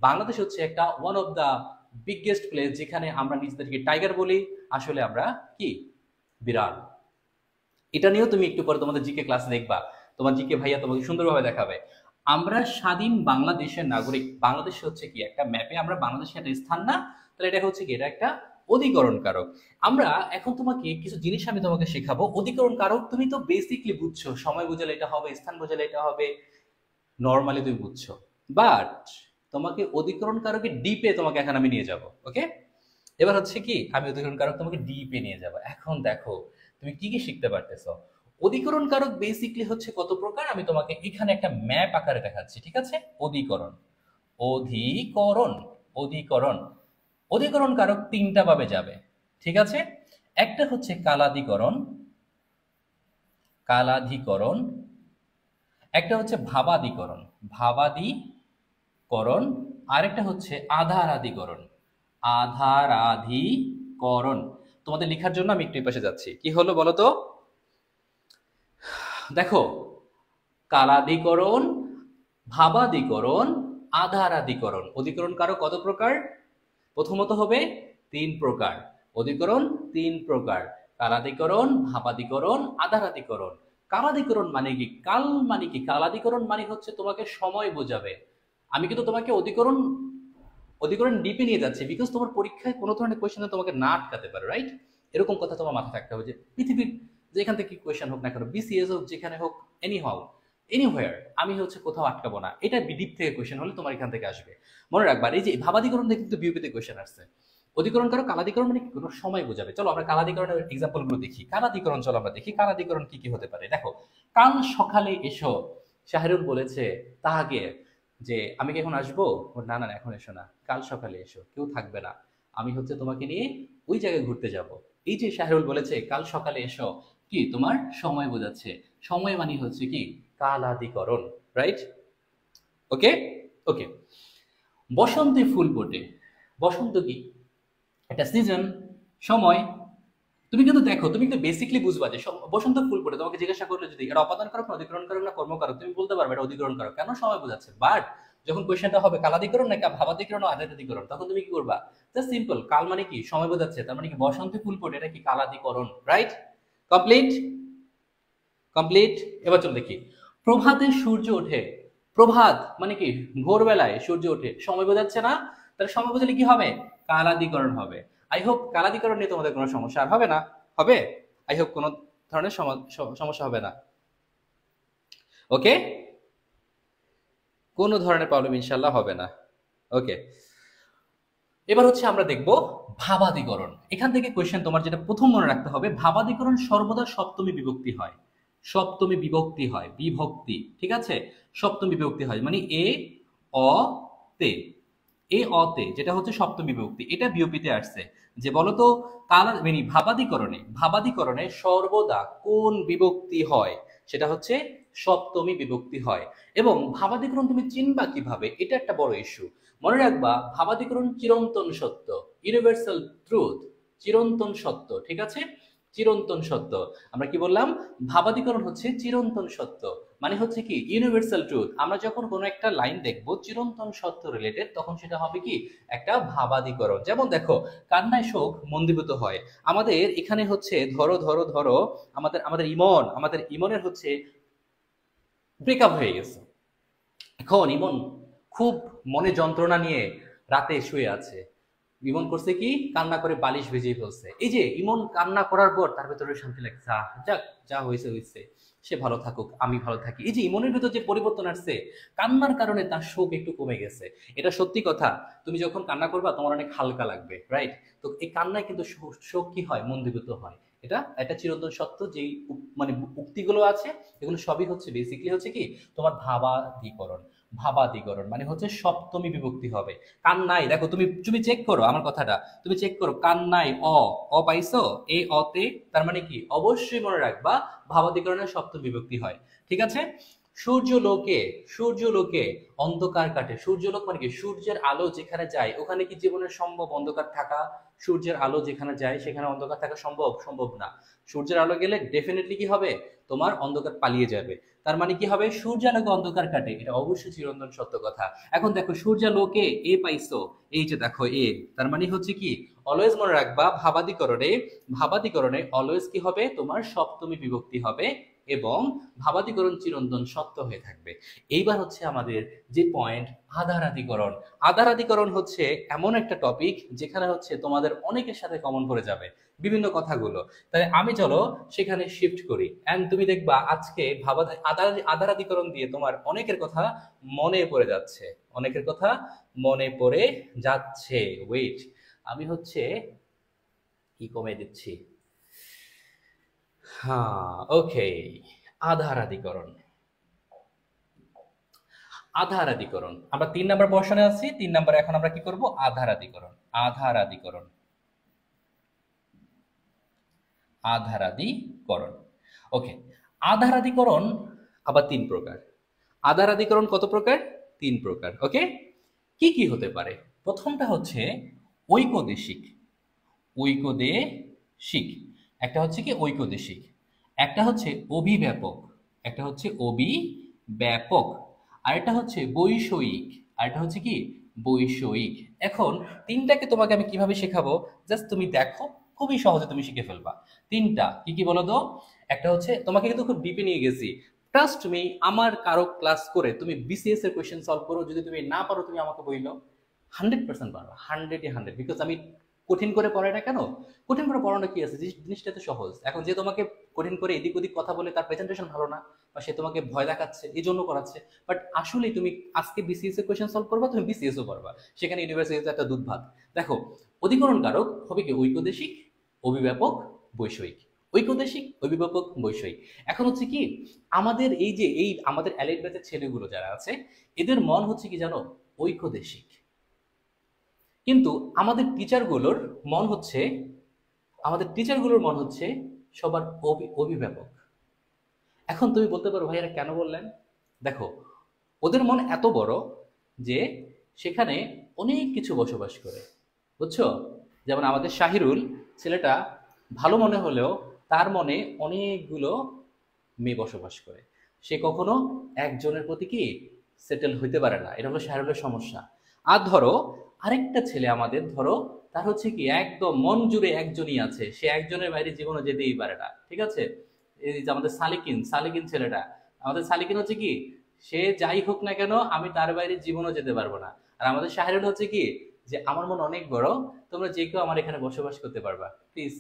বাংলাদেশ হচ্ছে একটা one of the biggest place, যেখানে আমরা নিজেদেরকে টাইগার বলি, আসলে আমরা কি বিড়াল। এটা নিয়েও তুমি একটু পরে তোমাদের জিকে ক্লাস দেখবা, তোমার জিকে ভাইয়া তোমাকে সুন্দরভাবে দেখাবে। আমরা স্বাধীন বাংলাদেশের নাগরিক, বাংলাদেশ হচ্ছে কি একটা ম্যাপে, আমরা বাংলাদেশের একটা স্থান না? তাহলে এটা হচ্ছে কি, এটা একটা অধিকরণ কারক। আমরা এখন তোমাকে কিছু জিনিস আমি তোমাকে শেখাবো। অধিকরণ কারক তুমি তো বেসিকলি বুঝছো, সময় বোঝালে এটা হবে, স্থান বোঝালে এটা হবে, নর্মালি তুমি বুঝছো, বাট তোমাকে অধিকরণ কারকের ডিপে তোমাকে এখন আমি নিয়ে যাব। ওকে, এবার হচ্ছে কি, আমি অধিকরণ কারক তোমাকে ডিপে নিয়ে যাব। এখন দেখো তুমি কি কি শিখতে পারতেছো। অধিকরণ কারক বেসিকলি হচ্ছে কত প্রকার, আমি তোমাকে এখানে একটা ম্যাপ আকারে দেখাচ্ছি, ঠিক আছে? অধিকরণ, অধিকরণ, অধিকরণ, অধিকরণ কারক তিনটা ভাবে যাবে, ঠিক আছে? একটা হচ্ছে কালাদিকরণ, কালাধিকরণ, একটা হচ্ছে ভাবাদিকরণ, ভাবাদিকরণ, আরেকটা হচ্ছে আধারাদিকরণ, আধারাধিকরণ। তোমাদের লেখার জন্য আমি একটু এই পাশে যাচ্ছি, কি হলো বলো তো? দেখো, কালাদিকরণ, ভাবাদিকরণ, আধারাদিকরণ, অধিকরণ কারক কত প্রকার? প্রথমত হবে তিন প্রকার, অধিকরণ তিন প্রকার, কালাদিকরণ, ভাবাদিকরণ, আধারাদিকরণ। কালাদিকরণ মানে কি? কাল মানে কি? কালাদিকরণ মানে হচ্ছে তোমাকে সময় বোঝাবে। আমি কিন্তু তোমাকে অধিকরণ অধিকরণ ডিপে নিয়ে যাচ্ছি, বিকজ তোমার পরীক্ষায় কোনো ধরনের কোয়েশ্চেনে তোমাকে না আটকাতে পারে, রাইট? এরকম কথা তোমার মাথায় থাকতে হবে যে পৃথিবীর যেখান থেকে কোয়েশ্চেন হোক না কেন, বিসিএস হোক, যেখানে হোক, এনি হাউ, এনিহোয়ার, আমি হচ্ছে কোথাও আটকাবো না, এটা ডিপ থেকে কোয়েশ্চেন হলে তোমার এখান থেকে আসবে। মনে রাখবা, এই যে ভাবাদিকরণ থেকে কিন্তু বিউপিতে কোয়েশ্চেন আসছে। অধিকরণ কারো কালাদিকরণ মানে কি? কোনো সময় বোঝাবে। চলো আমরা কালাদিকরণের এক্সাম্পল গুলো দেখি। কালাদিকরণ, চলো আমরা দেখি কালাদিকরণ কি কি হতে পারে। দেখো, কাল সকালে এসো, শাহরুল বলেছে তাহাকে যে আমি কি এখন আসবো? না না না, এখন এসো না, কাল সকালে এসো, কেউ থাকবে না, আমি হচ্ছে তোমাকে নিয়ে ওই জায়গায় ঘুরতে যাব। এই যে শাহরুল বলেছে কাল সকালে এসো, কি তোমার সময় বোঝাচ্ছে। সময় মানে হচ্ছে কি কালাদিকরণ, রাইট? ওকে, ওকে। বসন্তে ফুল ফোটে। বসন্ত কি? একটা সিজন, সময়। তুমি কিন্তু দেখো, তুমি কিন্তু বেসিকলি বুঝবা যে বসন্ত ফুল ফোটে, তোমাকে জিজ্ঞাসা করলে যদি এটা অপাদান কারক না অধিকরণ কারক না কর্মকারক, তুমি বলতে পারবে এটা অধিকরণ কারক, কেন সময় বোঝাচ্ছে। বাট যখন কোয়েশ্চেনটা হবে কালাদিকরণ নাকি ভাবাদিকরণ ও আধারাদিকরণ, তখন তুমি কি করবা? জাস্ট সিম্পল, কাল মানে কি সময় বোঝাচ্ছে, তার মানে কি বসন্তে ফুল ফোটে, এটা কি কালাদিকরণ, রাইট? Complete, complete. এবার চল দেখি, প্রভাতে সূর্য ওঠে। প্রভাত মানে কি ভোরবেলায় সূর্য ওঠে, সময় বোঝাচ্ছে না? তাহলে সময় বোঝালে কি হবে? কালাদিকরণ হবে। আই হোপ কালাদিকরণ নিয়ে তোমাদের কোনো সমস্যা আর হবে না। হবে? আই হোপ কোনো ধরনের সমস্যা হবে না। ওকে, কোনো ধরনের প্রবলেম ইনশাল্লাহ হবে না। ওকে, এবার হচ্ছে আমরা দেখব ভাবাদিকরণ। এখান থেকে কোয়েশ্চেন তোমার যেটা প্রথম মনে রাখতে হবে, ভাবাদিকরণ সর্বদা সপ্তমী বিভক্তি হয়। সপ্তমী বিভক্তি হয়, বিভক্তি, ঠিক আছে? সপ্তমী বিভক্তি হয় মানে এ অ তে, এ অতে, যেটা হচ্ছে সপ্তমী বিভক্তি, এটা বিওপিতে আসছে। যে বলতো কালা মানে ভাবাদিকরণে, ভাবাদিকরণে সর্বদা কোন বিভক্তি হয়? সেটা হচ্ছে সপ্তমী বিভক্তি হয়। এবং ভাবাদিকরণ তুমি চিনবা কিভাবে, এটা একটা বড় ইস্যু। মনে রাখবা ভাবাদিকরণ চিরন্তন সত্য, ইউনিভার্সাল ট্রুথ, চিরন্তন সত্য, ঠিক আছে? চিরন্তন সত্য। আমরা কি বললাম? ভাবাদিকরণ হচ্ছে চিরন্তন সত্য, মানে হচ্ছে কি ইউনিভার্সাল ট্রুথ। আমরা যখন কোনো একটা লাইন দেখব চিরন্তন সত্য রিলেটেড, তখন সেটা হবে কি একটা ভাবাদিকরণ। যেমন দেখো, কান্নায় শোক মন্দীভূত হয়। আমাদের এখানে হচ্ছে ধরো ধরো ধরো আমাদের আমাদের ইমনের হচ্ছে ব্রেকআপ হয়ে গেছে। এখন ইমন খুব মনে যন্ত্রণা নিয়ে রাতে শুয়ে আছে। ইমন করছে কি, কান্না করে বালিশ ভিজিয়ে ফেলছে। এই যে ইমন কান্না করার পর তার ভেতরে শান্তি লাগছে, যাক যা হয়েছে হয়েছে, সে ভালো থাকুক আমি ভালো থাকি। এই যে ইমনের ভেতর যে পরিবর্তন আসছে, কান্নার কারণে তার শোক একটু কমে গেছে। এটা সত্যি কথা। তুমি যখন কান্না করবা তোমার অনেক হালকা লাগবে, রাইট? তো এই কান্নায় কিন্তু শোক কি হয়, মন্দীভূত হয়। এটা একটা চিরন্তন সত্য। যেই মানে উক্তিগুলো আছে এগুলো সবই হচ্ছে বেসিকলি হচ্ছে কি তোমার ভাবাদিকরণ। ভাবাদিকরণ মানে হচ্ছে সপ্তমী বিভক্তি হবে। কান্নাই, দেখো তুমি তুমি চেক করো আমার কথাটা, তুমি চেক করো কান্নাই অ পাইছো, এ অতে, তার মানে কি অবশ্যই মনে রাখবা ভাবাদিকরণের সপ্তমী বিভক্তি হয়, ঠিক আছে? সূর্যলোকে, সূর্যলোকে অন্ধকার কাটে। সূর্যলোক মানে কি সূর্যের আলো যেখানে যায় ওখানে কি জীবনের সম্ভব অন্ধকার থাকা? সূর্যের আলো যেখানে যায় সেখানে অন্ধকার থাকা সম্ভব? সম্ভব না। সূর্যের আলো গেলে ডেফিনেটলি কি হবে, তোমার অন্ধকার পালিয়ে যাবে। তার মানে কি হবে, সূর্যালোকে অন্ধকার কাটে, এটা অবশ্যই চিরন্তন সত্য কথা। এখন দেখো সূর্যালোকে এ পাইছো, এই যে দেখো এ, তার মানে হচ্ছে কি অলওয়েজ মনে রাখবা ভাবাদিকরণে, ভাবাদিকরণে অলওয়েজ কি হবে তোমার সপ্তমী বিভক্তি হবে এবং ভাবাদিকরণ চিরন্তন সত্য হয়ে থাকবে। এইবার হচ্ছে আমাদের যে পয়েন্ট, আধারাদিকরণ। আধারাদিকরণ হচ্ছে এমন একটা টপিক যেখানে হচ্ছে তোমাদের অনেকের সাথে কমন পড়ে যাবে বিভিন্ন কথাগুলো। তাই আমি চলো সেখানে শিফট করি, এন্ড তুমি দেখবা আজকে আধারাদিকরণ দিয়ে তোমার অনেকের কথা মনে পড়ে যাচ্ছে, অনেকের কথা মনে পড়ে যাচ্ছে। ওয়েট, আমি হচ্ছে কি কমে দিচ্ছি। হ্যাঁ, ওকে। আধারাদিকরণ, আধারাদিকরণ আমরা 3 নাম্বার পোর্শনে আছি। 3 নাম্বার এখন আমরা কি করব, আধারাদিকরণ। আধারাদিকরণ, আধারাদিকরণ। ওকে, আধারাদিকরণ আবার 3 প্রকার। আধারাদিকরণ কত প্রকার? 3 প্রকার। ওকে, কি কি হতে পারে? প্রথমটা হচ্ছে ঐকদেশিক। ঐকদেশিক, একটা হচ্ছে কি ঐকদেশিক, একটা হচ্ছে অভিব্যাপক, একটা হচ্ছে অভিব্যাপক, আর একটা হচ্ছে বৈষয়িক, আর একটা হচ্ছে কি বৈষয়িক। এখন তিনটাকে তোমাকে আমি কিভাবে শেখাবো, জাস্ট তুমি দেখো, খুবই সহজে তুমি শিখে ফেলবা। তিনটা কি কি বলো তো? একটা হচ্ছে, তোমাকে কিন্তু খুব ডিপে নিয়ে গেছি, ট্রাস্ট মি। আমার কারো ক্লাস করে তুমি বিসিএস এর কোয়েশ্চেন সলভ করো, যদি তুমি না পারো তুমি আমাকে বললো, 100% পারবা, 100-100, বিকজ আমি কঠিন করে পড়াই না কেন। কঠিন করে পড়ানো কি আছে, জিনিসটা তো সহজ। এখন যে তোমাকে কঠিন করে এদিক ওদিক কথা বলে তার প্রেজেন্টেশন ভালো না, বা সে তোমাকে ভয় দেখাচ্ছে এই জন্য করাচ্ছে, বাট আসলে তুমি আজকে বিসিএস এর কোয়েশ্চেন সলভ করবা, তুমি বিসিএস ও পারবা, সেখানে ইউনিভার্সিটিতে একটা দুধ ভাত। দেখো, অধিকরণ কারক হবে কি ঐকদেশিক, অভিব্যাপক, বৈষয়িক। ঐকদেশিক, অভিব্যাপক, বৈষয়িক। এখন হচ্ছে কি আমাদের এই যে এই আমাদের এলাইট ব্যাচের ছেলেগুলো যারা আছে, এদের মন হচ্ছে কি জানো, ঐকদেশিক। কিন্তু আমাদের টিচারগুলোর মন হচ্ছে, আমাদের টিচারগুলোর মন হচ্ছে সবার অভিভাবক। এখন তুমি বলতে পারো ভাই এরা কেন বললেন? দেখো, ওদের মন এত বড় যে সেখানে অনেক কিছু বসবাস করে, বুঝছো? যেমন আমাদের শাহিরুল ছেলেটা ভালো মনে হলেও তার মনে অনেকগুলো মেয়ে বসবাস করে। সে কখনো একজনের প্রতি কি সেটেল হইতে পারে না, এটা হলো শাহরুলের সমস্যা। আর ধরো আরেকটা ছেলে আমাদের, ধরো তার হচ্ছে কি একদম মন জুড়ে একজনই আছে, সে একজনের বাইরে জীবনে যেতেই পারে না, ঠিক আছে? এই যে আমাদের সালিকিন, সালিকিন ছেলেটা, আমাদের সালিকিন হচ্ছে কি, সে যাই হোক না কেন আমি তার বাইরে জীবনও যেতে পারবো না। আর আমাদের শাহরুল হচ্ছে কি, যে আমার মন অনেক বড়, তোমরা যে কেউ আমার এখানে বসবাস করতে পারবা, প্লিজ।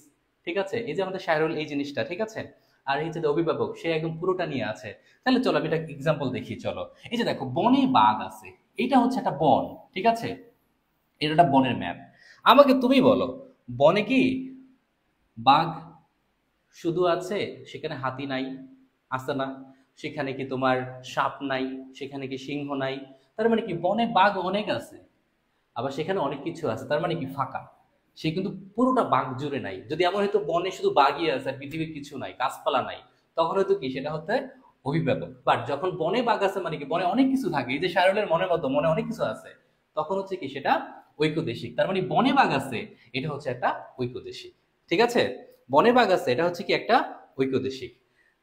ঠিক আছে, এই যে আমাদের শাহরুল এই জিনিসটা, ঠিক আছে। আর এই যে অভিভাবক, সে একদম পুরোটা নিয়ে আছে। তাহলে চলো আমি একটা এক্সাম্পল দেখি, চলো। এই যে দেখো, বনে বাঘ আছে, এটা হচ্ছে একটা বন, ঠিক আছে। এটা একটা বনের ম্যাপ। আমাকে তুমি বলো, বনে কি বাঘ শুধু আছে? সেখানে হাতি নাই, আছে না? সেখানে কি তোমার সাপ নাই? সেখানে কি সিংহ নাই? তার মানে কি বনে বাঘ অনেক আছে, আবার সেখানে অনেক কিছু আছে, তার মানে কি ফাঁকা। সে কিন্তু পুরোটা বাঘ জুড়ে নাই। যদি এমন হয়তো বনে শুধু বাঘই আছে আর পৃথিবীর কিছু নাই, গাছপালা নাই, তখন হয়তো কি সেটা হতে অভিভাবক। বাট যখন বনে বাঘ আছে মানে কি বনে অনেক কিছু থাকে, এই যে শাহরুলের মনের মতো মনে অনেক কিছু আছে, তখন হচ্ছে কি সেটা ঐক্যদেশিক। তার মানে বনে বাঘ আছে, এটা হচ্ছে একটা ঐক্যদেশিক, ঠিক আছে। বনে বাঘ আছে, এটা হচ্ছে কি একটা ঐক্যদেশিক।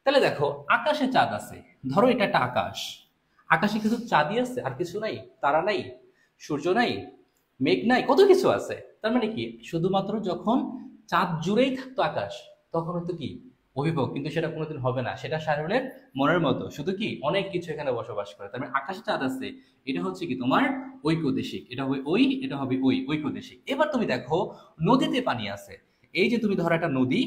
তাহলে দেখো, আকাশে চাঁদ আছে, ধরো এটা একটা আকাশ, আকাশে কিছু চাঁদই আছে আর কিছু নাই, তারা নাই, সূর্য নাই, মেঘ নাই, কত কিছু আছে। তার মানে কি শুধুমাত্র যখন চাঁদ জুড়েই থাকতো আকাশ, তখন হতো কি অভিভাবক, কিন্তু সেটা কোনোদিন হবে না, সেটা শাহরুলের মনের মতো, শুধু কি অনেক কিছু এখানে বসবাস করে। তার মানে আকাশে চাঁদ আছে, এটা হচ্ছে কি তোমার ঐক্যদেশিক, এটা হবে ওই, এটা হবে ওই, ঐক্যদেশিক। এবার তুমি দেখো, নদীতে পানি আছে। এই যে তুমি ধরো একটা নদী,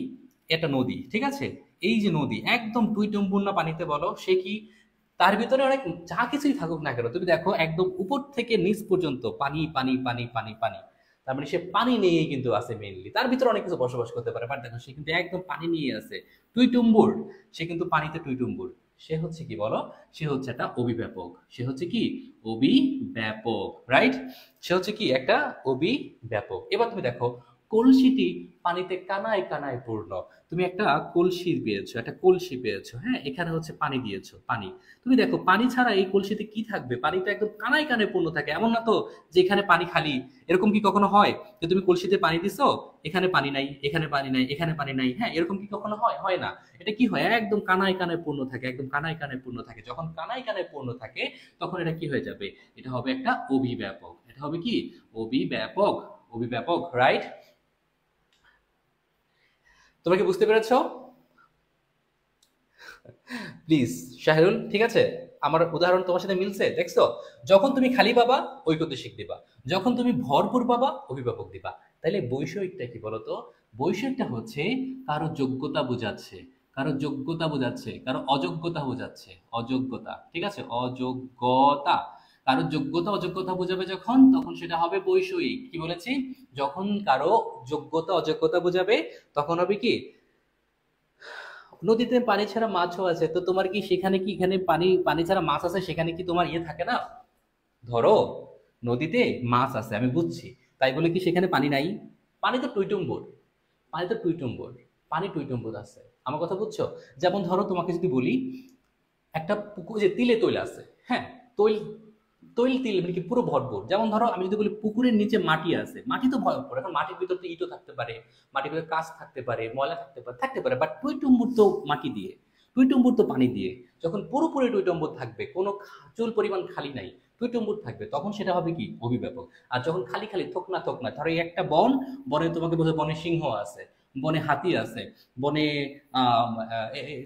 এটা নদী, ঠিক আছে। এই যে নদী একদম টুইটুম্বুর না পানিতে বলো, সে কি তার ভিতরে অনেক যা কিছুই থাকুক না কেন, তুমি দেখো একদম উপর থেকে নিচ পর্যন্ত পানি পানি পানি পানি পানি। তার মানে সে পানি নিয়েই কিন্তু আছে মেইনলি, তার ভিতরে অনেক কিছু বসবাস করতে পারে, বাট দেখো সে কিন্তু একদম পানি নিয়ে আছে, টুইটুম্বুর। সে কিন্তু পানিতে টুইটুম্বুর। সে হচ্ছে কি বলো? সে হচ্ছে একটা অভিব্যাপক। সে হচ্ছে কি অভিব্যাপক, রাইট? সে হচ্ছে কি একটা অভিব্যাপক। এবার তুমি দেখো, কলসিটি পানিতে কানায় কানায় পূর্ণ। তুমি একটা কলসি পেয়েছো, একটা কলসি পেয়েছো, হ্যাঁ, এখানে হচ্ছে পানি দিয়েছো, পানি। তুমি দেখো পানি ছাড়া এই কলসিতে কি থাকবে? পানি তো একদম কানায় কানায় পূর্ণ থাকে, এমন না তো যে এখানে পানি খালি। এরকম কি কখনো হয় যে তুমি কলসিতে পানি দিছো, এখানে পানি নাই, এখানে পানি নাই, এখানে পানি নাই? হ্যাঁ, এরকম কি কখনো হয়? হয় না। এটা কি হয়, একদম কানায় কানায় পূর্ণ থাকে, একদম কানায় কানায় পূর্ণ থাকে। যখন কানায় কানায় পূর্ণ থাকে, তখন এটা কি হয়ে যাবে? এটা হবে একটা অভিব্যাপক। এটা হবে কি অভিব্যাপক, অভিব্যাপক, রাইট? তোমরা কি বুঝতে পেরেছো? প্লিজ শাহরুল, ঠিক আছে, আমার উদাহরণ তোমার সাথে মিলছে, দেখছো? যখন তুমি খালি পাবা ঐকদেশিক দিবা, যখন তুমি ভরপুর পাবা অভিভাবক দিবা। তাইলে বৈষয়িকটা কি বলতো? বৈষয়িকটা হচ্ছে কারো যোগ্যতা বোঝাচ্ছে, কারো যোগ্যতা বোঝাচ্ছে, কারো অযোগ্যতা বোঝাচ্ছে, অযোগ্যতা, ঠিক আছে, অযোগ্যতা। কারো যোগ্যতা অযোগ্যতা বোঝাবে যখন, তখন সেটা হবে বৈষয়িক। কি বলেছি? যখন কারো যোগ্যতা অযোগ্যতা বোঝাবে, তখন হবে কি? নদীতে পানি ছাড়া মাছও আছে, তো তোমার কি সেখানে কি, এখানে পানি পানি ছাড়া মাছ আছে, সেখানে কি তোমার ইয়ে থাকে না? ধরো নদীতে মাছ আছে, আমি বুঝছি, তাই বলে কি সেখানে পানি নাই? পানি তো টুইটুম্বুর, পানি তো টুইটুম্বুর, পানি টুইটুম্বুর আছে। আমার কথা বুঝছো? যেমন ধরো তোমাকে যদি বলি, একটা পুকুর যে তিলে তৈল আছে, হ্যাঁ, তৈল, তৈল তিল মানে কি পুরো ভরপুর। যেমন ধরো আমি যদি বলি পুকুরের নিচে মাটি আছে, মাটি তো ভরপুর, এখন মাটির ভিতর তো ইটও থাকতে পারে, মাটির ভিতরে কাঁচ থাকতে পারে, ময়লা থাকতে পারে, বাট টুইটুম্বুর তো মাটি দিয়ে, টুইটুম্বুর তো পানি দিয়ে। যখন পুরোপুরি টুইটুম্বুর থাকবে, কোনো চুল পরিমাণ খালি নাই, টুইটুম্বুর থাকবে, তখন সেটা হবে কি অভিব্যাপক। আর যখন খালি খালি থোকনা থোকনা, ধরো এই একটা বন, বনে তোমাকে বোঝো বনে সিংহ আছে, বনে হাতি আছে, বনে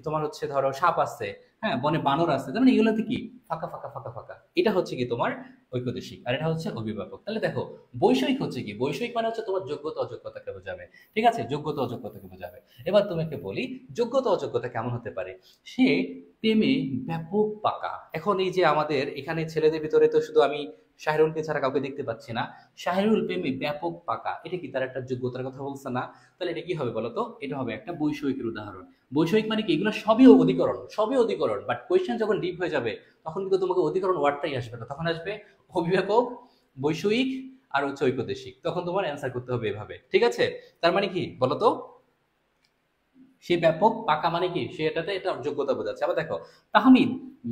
তোমার হচ্ছে ধরো সাপ আছে, হ্যাঁ, বনে বানর আছে, তার মানে এগুলোতে কি ফাঁকা ফাঁকা ফাঁকা ফাঁকা। এটা হচ্ছে কি তোমার ঐকদেশিক, আর এটা হচ্ছে অভিভাবক। তাহলে দেখো, বৈষয়িক হচ্ছে কি, বৈষয়িক মানে হচ্ছে তোমার যোগ্যতা অযোগ্যতাকে বোঝাবে, ঠিক আছে, যোগ্যতা অযোগ্যতাকে বোঝাবে। এবার তোমাকে বলি, যোগ্যতা অযোগ্যতা কেমন হতে পারে? সে প্রেমে ব্যাপক পাকা। এখন এই যে আমাদের এখানে ছেলেদের ভিতরে তো শুধু আমি শাহরুলকে ছাড়া কাউকে দেখতে পাচ্ছি না। শাহরুল প্রেমে ব্যাপক পাকা, এটা কি তার একটা যোগ্যতার কথা বলছে না? তাহলে এটা কি হবে বলতো? এটা হবে একটা বৈষয়িকের উদাহরণ। বৈষয়িক মানে কি, এগুলো সবই অধিকরণ, সবই অধিকরণ, বাট কোয়েশ্চেন যখন ডিপ হয়ে যাবে, তখন কিন্তু তোমাকে অধিকরণ ওয়ার্ডটাই আসবে না, তখন আসবে অভিভাবক, বৈষয়িক, আর হচ্ছে ঐকদেশিক। তখন তোমার অ্যান্সার করতে হবে এভাবে, ঠিক আছে? তার মানে কি বলতো? সে ব্যাপক, পাকা মানে কি সে এটাতে এটা যোগ্যতা বোঝাচ্ছে। আবার দেখো তাহমিদ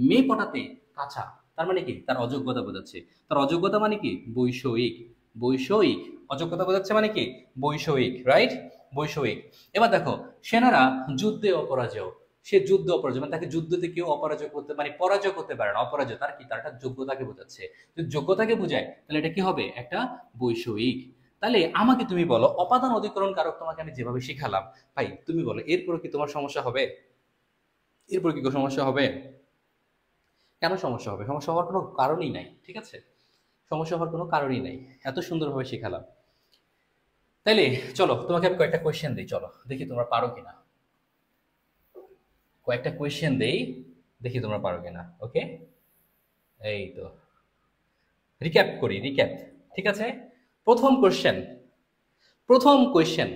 মেয়ে পটাতে কাঁচা, তার মানে কি তার অযোগ্যতা বোঝাচ্ছে। তার অযোগ্যতা মানে কি বৈষয়িক, বৈষয়িক। অযোগ্যতা বোঝাচ্ছে মানে কি বৈষয়িক, রাইট? বৈষয়িক। এবার দেখো সেনারা যুদ্ধে অপরাজয়, সে যুদ্ধ অপরাজয় মানে তাকে যুদ্ধতে কেউ অপরাজয় করতে মানে পরাজয় করতে পারে না, অপরাজয় তার কি তার একটা যোগ্যতাকে বোঝাচ্ছে। যদি যোগ্যতাকে বোঝায় তাহলে এটা কি হবে একটা বৈষয়িক। তাহলে আমাকে তুমি বলো অপাদান অধিকরণ কারক তোমাকে আমি যেভাবে শিখালাম, ভাই তুমি বলো এরপর কি তোমার সমস্যা হবে? এরপর কি কোনো সমস্যা হবে? কেন সমস্যা হবে? সমস্যা হওয়ার কোনো কারণই নাই, ঠিক আছে? সমস্যা হওয়ার কোনো কারণই নাই, এত সুন্দরভাবে শিখালাম। তাইলে চলো তোমাকে আমি কয়েকটা কোয়েশ্চেন দিই, চলো দেখি তোমরা পারো কিনা। কয়েকটা কোয়েশ্চেন দেই, দেখি তোমরা পারো কিনা। ওকে, এই তো রিক্যাপ করি, রিক্যাপ। ঠিক আছে, প্রথম কোয়েশ্চেন, প্রথম কোয়েশ্চেন,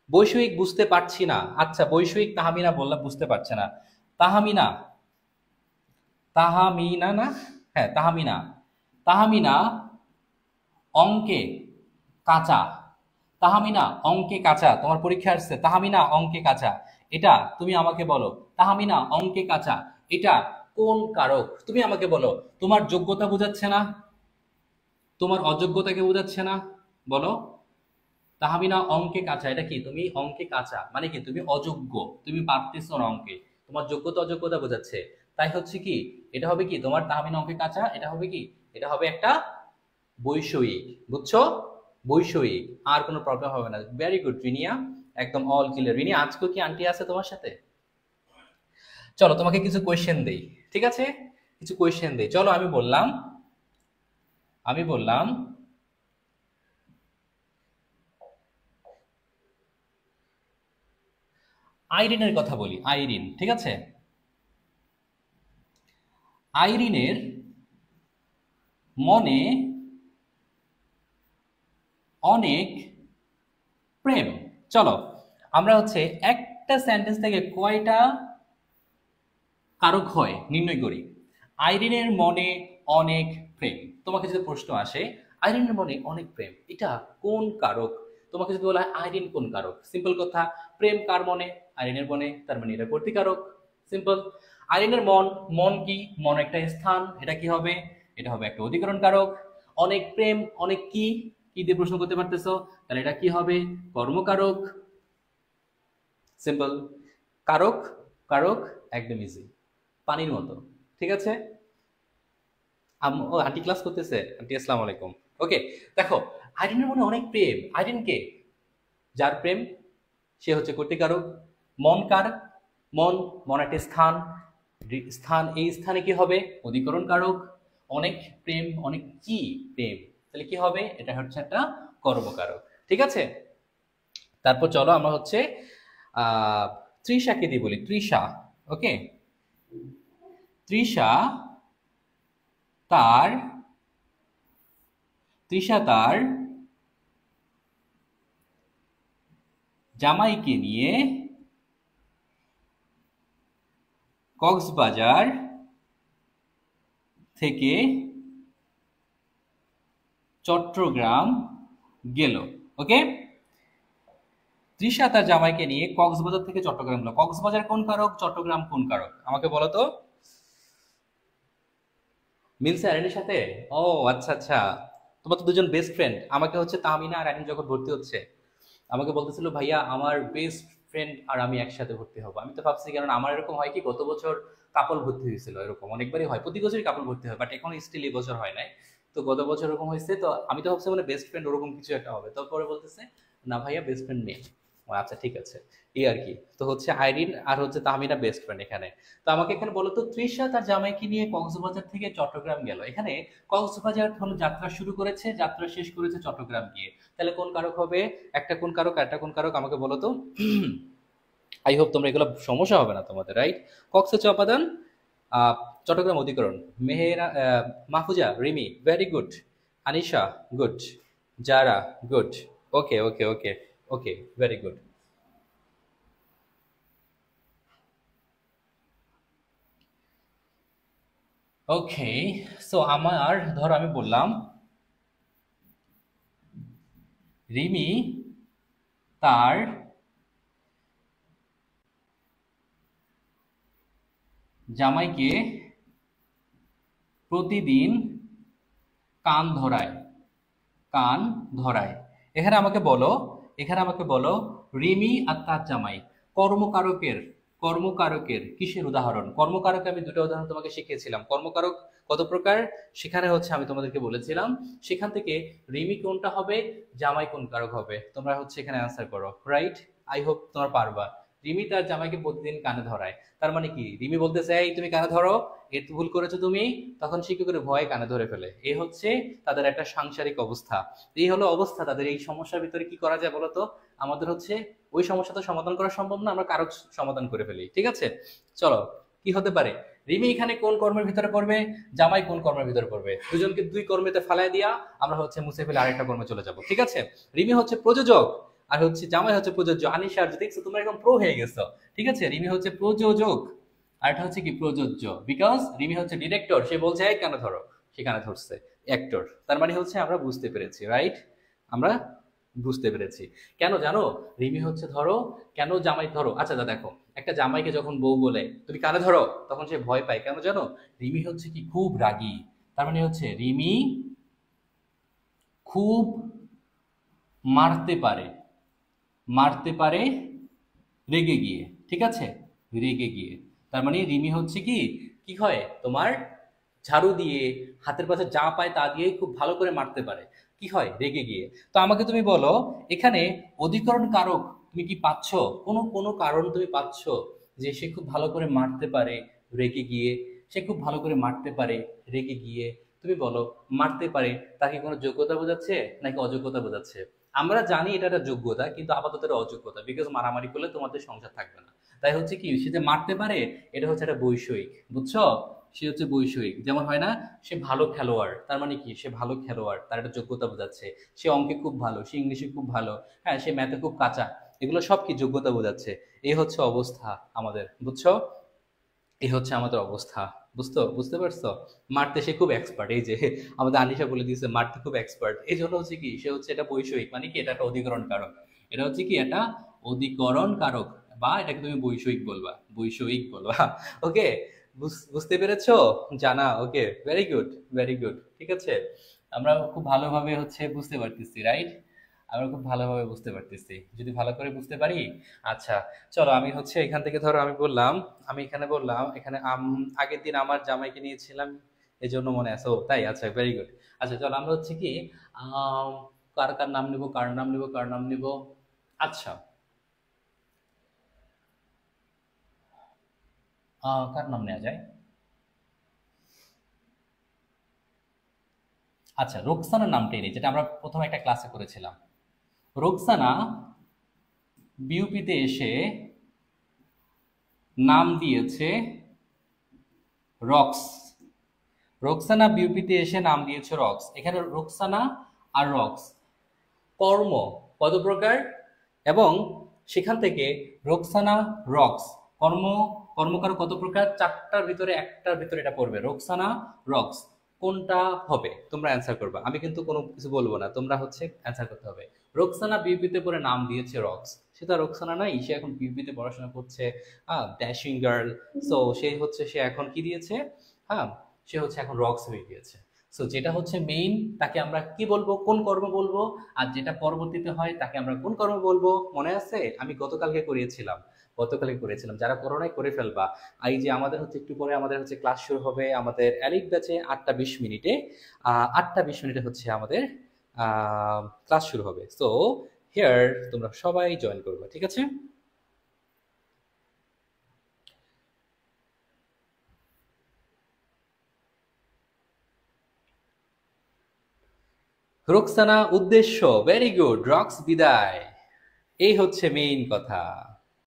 বৈষয়িক বুঝতে পারছি না। আচ্ছা বৈষয়িক তাহমিনা বললাম বুঝতে পারছে না। তাহমিনা, তাহমিনা না, হ্যাঁ তাহমিনা, তাহমিনা অঙ্কে কাঁচা, তাহমিনা অঙ্কে কাঁচা, তোমার পরীক্ষা আসছে তাহমিনা অঙ্কে কাঁচা, এটা তুমি আমাকে বলো। তাহমিনা অঙ্কে কাঁচা এটা কোন কারক? তুমি আমাকে বলো। তোমার যোগ্যতা বোঝাচ্ছে না, তোমার অযোগ্যতাকে বোঝাচ্ছে না, বলো। তাহমিনা অঙ্কে কাঁচা এটা কি? তুমি অঙ্কে কাঁচা মানে কি তুমি অযোগ্য, তুমি পারতেছো না অঙ্কে, তোমার যোগ্যতা অযোগ্যতা বোঝাচ্ছে। তাই হচ্ছে কি এটা হবে কি তোমার তাহমিনা অঙ্কে কাঁচা, এটা হবে কি এটা হবে একটা বৈষয়িক, বুঝছো? বৈষয়িক। আর কোনো প্রবলেম হবে না। ভেরি গুড রিনিয়া, একদম অল ক্লিয়ার। রিনিয়া আজকে কি আন্টি আছে তোমার সাথে? চলো তোমাকে কিছু কোয়েশ্চেন দেই, ঠিক আছে? কিছু কোয়েশ্চেন দেই, চলো আমি বললাম, আমি বললাম আইরিনের কথা বলি, আইরিন, ঠিক আছে? আইরিনের মনে অনেক প্রেম। চলো আমরা হচ্ছে একটা সেন্টেন্স থেকে কয়টা কারক হয় নির্ণয় করি। আইরিনের মনে অনেক প্রেম, তোমাকে যদি প্রশ্ন আসে আইরিনের মনে অনেক প্রেম এটা কোন কারক, তোমাকে যদি বলা হয় আইরিন কোন কারক, সিম্পল কথা, প্রেম কার মনে? আইরিনের মনে, তার মানে এটা কর্তৃকারক, সিম্পল। আইরিনের মন, মন কি? মন একটা স্থান, এটা কি হবে? এটা হবে একটা অধিকরণ কারক। অনেক প্রেম, অনেক কি, কি দিয়ে প্রশ্ন করতে পারতেছো, তাহলে এটা কি হবে? কর্মকারক, সিম্পল। কারক, কারক, একদম ইজি, পানির মতো, ঠিক আছে? ও আন্টি ক্লাস করতেছে, আন্টি আসসালামু আলাইকুম। ওকে, দেখো আইরিনের মনে অনেক প্রেম, আইরিন কে? যার প্রেম সে হচ্ছে কর্তৃকারক। মন কার? মন, মন একটা স্থান, স্থান, এই স্থানে কি হবে? অধিকরণ কারক। অনেক প্রেম, অনেক কি প্রেম, তাহলে কি হবে? এটা হচ্ছে একটা কর্মকারক, ঠিক আছে? তারপর চলো আমরা হচ্ছে আহ তৃষাকে দিয়ে বলি, তৃষা। ওকে, তৃষা তার, তৃষা তার জামাইকে নিয়ে কক্সবাজার থেকে চট্টগ্রাম গেল। ওকে, তৃষা তার জামাইকে নিয়ে কক্সবাজার থেকে চট্টগ্রাম গেল। কক্সবাজার কোন কারক, চট্টগ্রাম কোন কারক, আমাকে বলো তো। মিলছে আরিনের সাথে? ও আচ্ছা আচ্ছা, তোমার তো দুজন বেস্ট ফ্রেন্ড। আমাকে হচ্ছে তাহমিনা আর আরিন যখন ভর্তি হচ্ছে আমাকে বলতেছিল ভাইয়া আমার বেস্ট ফ্রেন্ড আর আমি একসাথে ভর্তি হবো। আমি তো ভাবছি, কারণ আমার এরকম হয় কি গত বছর কাপল ভর্তি হয়েছিল, এরকম অনেকবারই হয়, প্রতি বছরই কাপল ভর্তি হয়, বাট এখন স্টিল এই বছর হয় নাই। তো গত বছর এরকম হয়েছে, তো আমি তো ভাবছি মানে বেস্ট ফ্রেন্ড ওরকম কিছু একটা হবে, তারপরে বলতেছে না ভাইয়া বেস্ট ফ্রেন্ড নেই। ও আচ্ছা ঠিক আছে, এই আর কি। তো হচ্ছে আইরিন আর হচ্ছে তাহমিনা বেস্ট ফ্রেন্ড এখানে। তো আমাকে এখানে বলো তো, তৃষা তার জামাইকে নিয়ে কক্সবাজার থেকে চট্টগ্রাম গেল। এখানে কক্সবাজার হলো যাত্রা শুরু করেছে, যাত্রা শেষ করেছে চট্টগ্রাম গিয়ে, তাহলে কোন কারক হবে? একটা কোন কারক, একটা কোন কারক, আমাকে বলো তো। আই হোপ তোমরা এগুলো সমস্যা হবে না তোমাদের, রাইট? কক্স হচ্ছে অপাদান, আহ, চট্টগ্রাম অধিকরণ। Mehera, Mahfuza, Rimi very good, Anisha good, Zara good. Okay okay okay okay, very good. Okay, so আমার ধরো আমি বললাম রিমি তার জামাইকে প্রতিদিন কান ধরায়, কান ধরায়। এখানে আমাকে বলো, এখানে আমাকে বলো রিমি আর তার জামাই কর্মকারকের, কর্মকারকের কিসের উদাহরণ? কর্মকারকে আমি দুটো উদাহরণ তোমাকে শিখিয়েছিলাম। কর্মকারক কত প্রকার সেখানে হচ্ছে আমি তোমাদেরকে বলেছিলাম। সেখান থেকে রিমি কোনটা হবে, জামাই কোন কারক হবে, তোমরা হচ্ছে এখানে অ্যান্সার করো। রাইট, আই হোপ তোমরা পারবা। রিমি তার জামাইকে প্রতিদিন কানে ধরায়, তার মানে কি রিমি বলতেছে এই তুমি কানে ধরো, এ তো ভুল করেছো তুমি, তখন সে কি করে ভয়ে কানে ধরে ফেলে। এই হচ্ছে তাদের একটা সাংসারিক অবস্থা। এই হলো অবস্থা তাদের। এই সমস্যার ভিতরে কি করা যায় বলতো? আমাদের হচ্ছে ওই সমস্যা তো সমাধান করা সম্ভব না, আমরা কারক সমাধান করে ফেলি। ঠিক আছে, চলো কি হতে পারে। রিমি এখানে কোন কর্মের ভিতরে পড়বে, জামাই কোন কর্মের ভিতরে পড়বে, দুজনকে দুই কর্মেতে ফালাই দিয়া আমরা হচ্ছে মুছে ফেলে আরেকটা কর্মে চলে যাব। ঠিক আছে, রিমি হচ্ছে প্রযোজক আর হচ্ছে জামাই হচ্ছে প্রযোজ্য। আনিশা আর দেখছো তোমরা একদম প্রো হয়ে গেছো। ঠিক আছে, রিমি হচ্ছে প্রযোজক আর এটা হচ্ছে কি প্রযোজ্য। বিকজ রিমি হচ্ছে ডিরেক্টর, সে বলছে এই কেন ধরো, সেখানে ধরছে অ্যাক্টর। তার মানে হচ্ছে আমরা বুঝতে পেরেছি। রাইট, আমরা বুঝতে পেরেছি। কেন জানো, রিমি হচ্ছে ধরো, কেন জামাই ধরো। আচ্ছা দা দেখো, একটা জামাইকে যখন বউ বলে তুমি কানে ধরো, তখন সে ভয় পায়। কেন জানো, রিমি হচ্ছে কি খুব রাগী। তার মানে হচ্ছে রিমি খুব মারতে পারে, মারতে পারে রেগে গিয়ে। ঠিক আছে, রেগে গিয়ে। তার মানে রিমি হচ্ছে কি, কি হয় তোমার, ঝাড়ু দিয়ে হাতের পাশে যা পায় তা দিয়ে খুব ভালো করে মারতে পারে। কি হয়, রেগে গিয়ে। তো আমাকে তুমি বলো এখানে অধিকরণ কারক তুমি কি পাচ্ছ, কোনো কোনো কারণ তুমি পাচ্ছ যে সে খুব ভালো করে মারতে পারে রেগে গিয়ে, সে খুব ভালো করে মারতে পারে রেগে গিয়ে। তুমি বলো মারতে পারে তাকে কোনো যোগ্যতা বোঝাচ্ছে নাকি অযোগ্যতা বোঝাচ্ছে? আমরা জানি এটা একটা যোগ্যতা, কিন্তু আপাতত এটা অযোগ্যতা। বিকজ মারামারি করলে তোমাদের সংসার থাকবে না। তাই হচ্ছে কি, সে যে মারতে পারে এটা হচ্ছে একটা বৈষয়িক, বুঝছো? সে হচ্ছে বৈষয়িক। যেমন হয় না, সে ভালো খেলোয়াড়, তার মানে কি সে ভালো খেলোয়াড়, তার একটা যোগ্যতা বোঝাচ্ছে। সে অঙ্কে খুব ভালো, সে ইংলিশে খুব ভালো, হ্যাঁ সে ম্যাথে খুব কাঁচা, এগুলো সব কি যোগ্যতা বোঝাচ্ছে। এই হচ্ছে অবস্থা আমাদের, বুঝছো? এই হচ্ছে আমাদের অবস্থা। বুঝতে পারছো? মারতে সে খুব এক্সপার্ট, এই যে আমাদের আনিশা বলে দিয়েছে মারতে খুব এক্সপার্ট। এই জন্য হচ্ছে কি, সে হচ্ছে এটা বৈষয়িক, মানে কি এটা একটা অধিকরণ কারক। এটা হচ্ছে কি এটা অধিকরণ কারক, বা এটাকে তুমি বৈষয়িক বলবা, বৈষয়িক বলবা। ওকে, বুঝতে পেরেছো? জানা, ওকে, ভেরি গুড, ভেরি গুড। ঠিক আছে, আমরা খুব ভালোভাবে হচ্ছে বুঝতে পারতেছি। রাইট, আমরা খুব ভালোভাবে বুঝতে পারতেছি, যদি ভালো করে বুঝতে পারি। আচ্ছা, চলো আমি হচ্ছে এখান থেকে ধরো আমি বললাম, আমি এখানে বললাম এখানে আগের দিন আমার জামাইকে নিয়েছিলাম, এই জন্য মনে আছে। ও তাই, আচ্ছা ভেরি গুড। আচ্ছা চলো আমরা হচ্ছে কি আম, কার কার নাম নিব, কার নাম নিব, কার নাম নিব। আচ্ছা, কার নাম নেওয়া যায়? আচ্ছা, রোকসানার নামটাই নেই, যেটা আমরা প্রথম একটা ক্লাসে করেছিলাম। রোকসানা বিউপিতে এসে নাম দিয়েছে রক্স। রোকসানা বিউপিতে এসে নাম দিয়েছে রক্স। এখানে রোকসানা আর রক্স কর্ম কত প্রকার, এবং সেখান থেকে রোকসানা রক্স কর্ম, কর্মকার কত প্রকার, চারটার ভিতরে একটার ভিতরে এটা পড়বে, রোকসানা রক্স। কোনটা হবে তোমরা অ্যান্সার করবে, আমি কিন্তু কোনো কিছু বলবো না, তোমরা হচ্ছে অ্যান্সার করতে হবে। রোকসানা বিউপিতে পড়ে নাম দিয়েছে রক্স, সে তো আর রোকসানা নাই, সে এখন বিউপিতে পড়াশোনা করছে, ড্যাশিং গার্ল। সো সে হচ্ছে, সে এখন কি দিয়েছে, হ্যাঁ সে হচ্ছে এখন রক্স হয়ে গিয়েছে। সো যেটা হচ্ছে মেইন, তাকে আমরা কি বলবো, কোন কর্ম বলবো, আর যেটা পরবর্তীতে হয় তাকে আমরা কোন কর্ম বলবো। মনে আছে, আমি গতকালকে করিয়েছিলাম, গতকালকে করেছিলাম, যারা করোনায় করে ফেলবা। আর এই যে আমাদের হচ্ছে একটু পরে আমাদের হচ্ছে ক্লাস শুরু হবে আমাদের অ্যালিক ব্যাচে 8টা 20 মিনিটে। 8টা 20 মিনিটে হচ্ছে আমাদের ক্লাস শুরু হবে। সো হিয়ার তোমরা সবাই জয়েন করবে, ঠিক আছে? রোকসানা উদ্দেশ্য, ভেরি গুড। রক্স বিদায়, এই হচ্ছে মেইন কথা।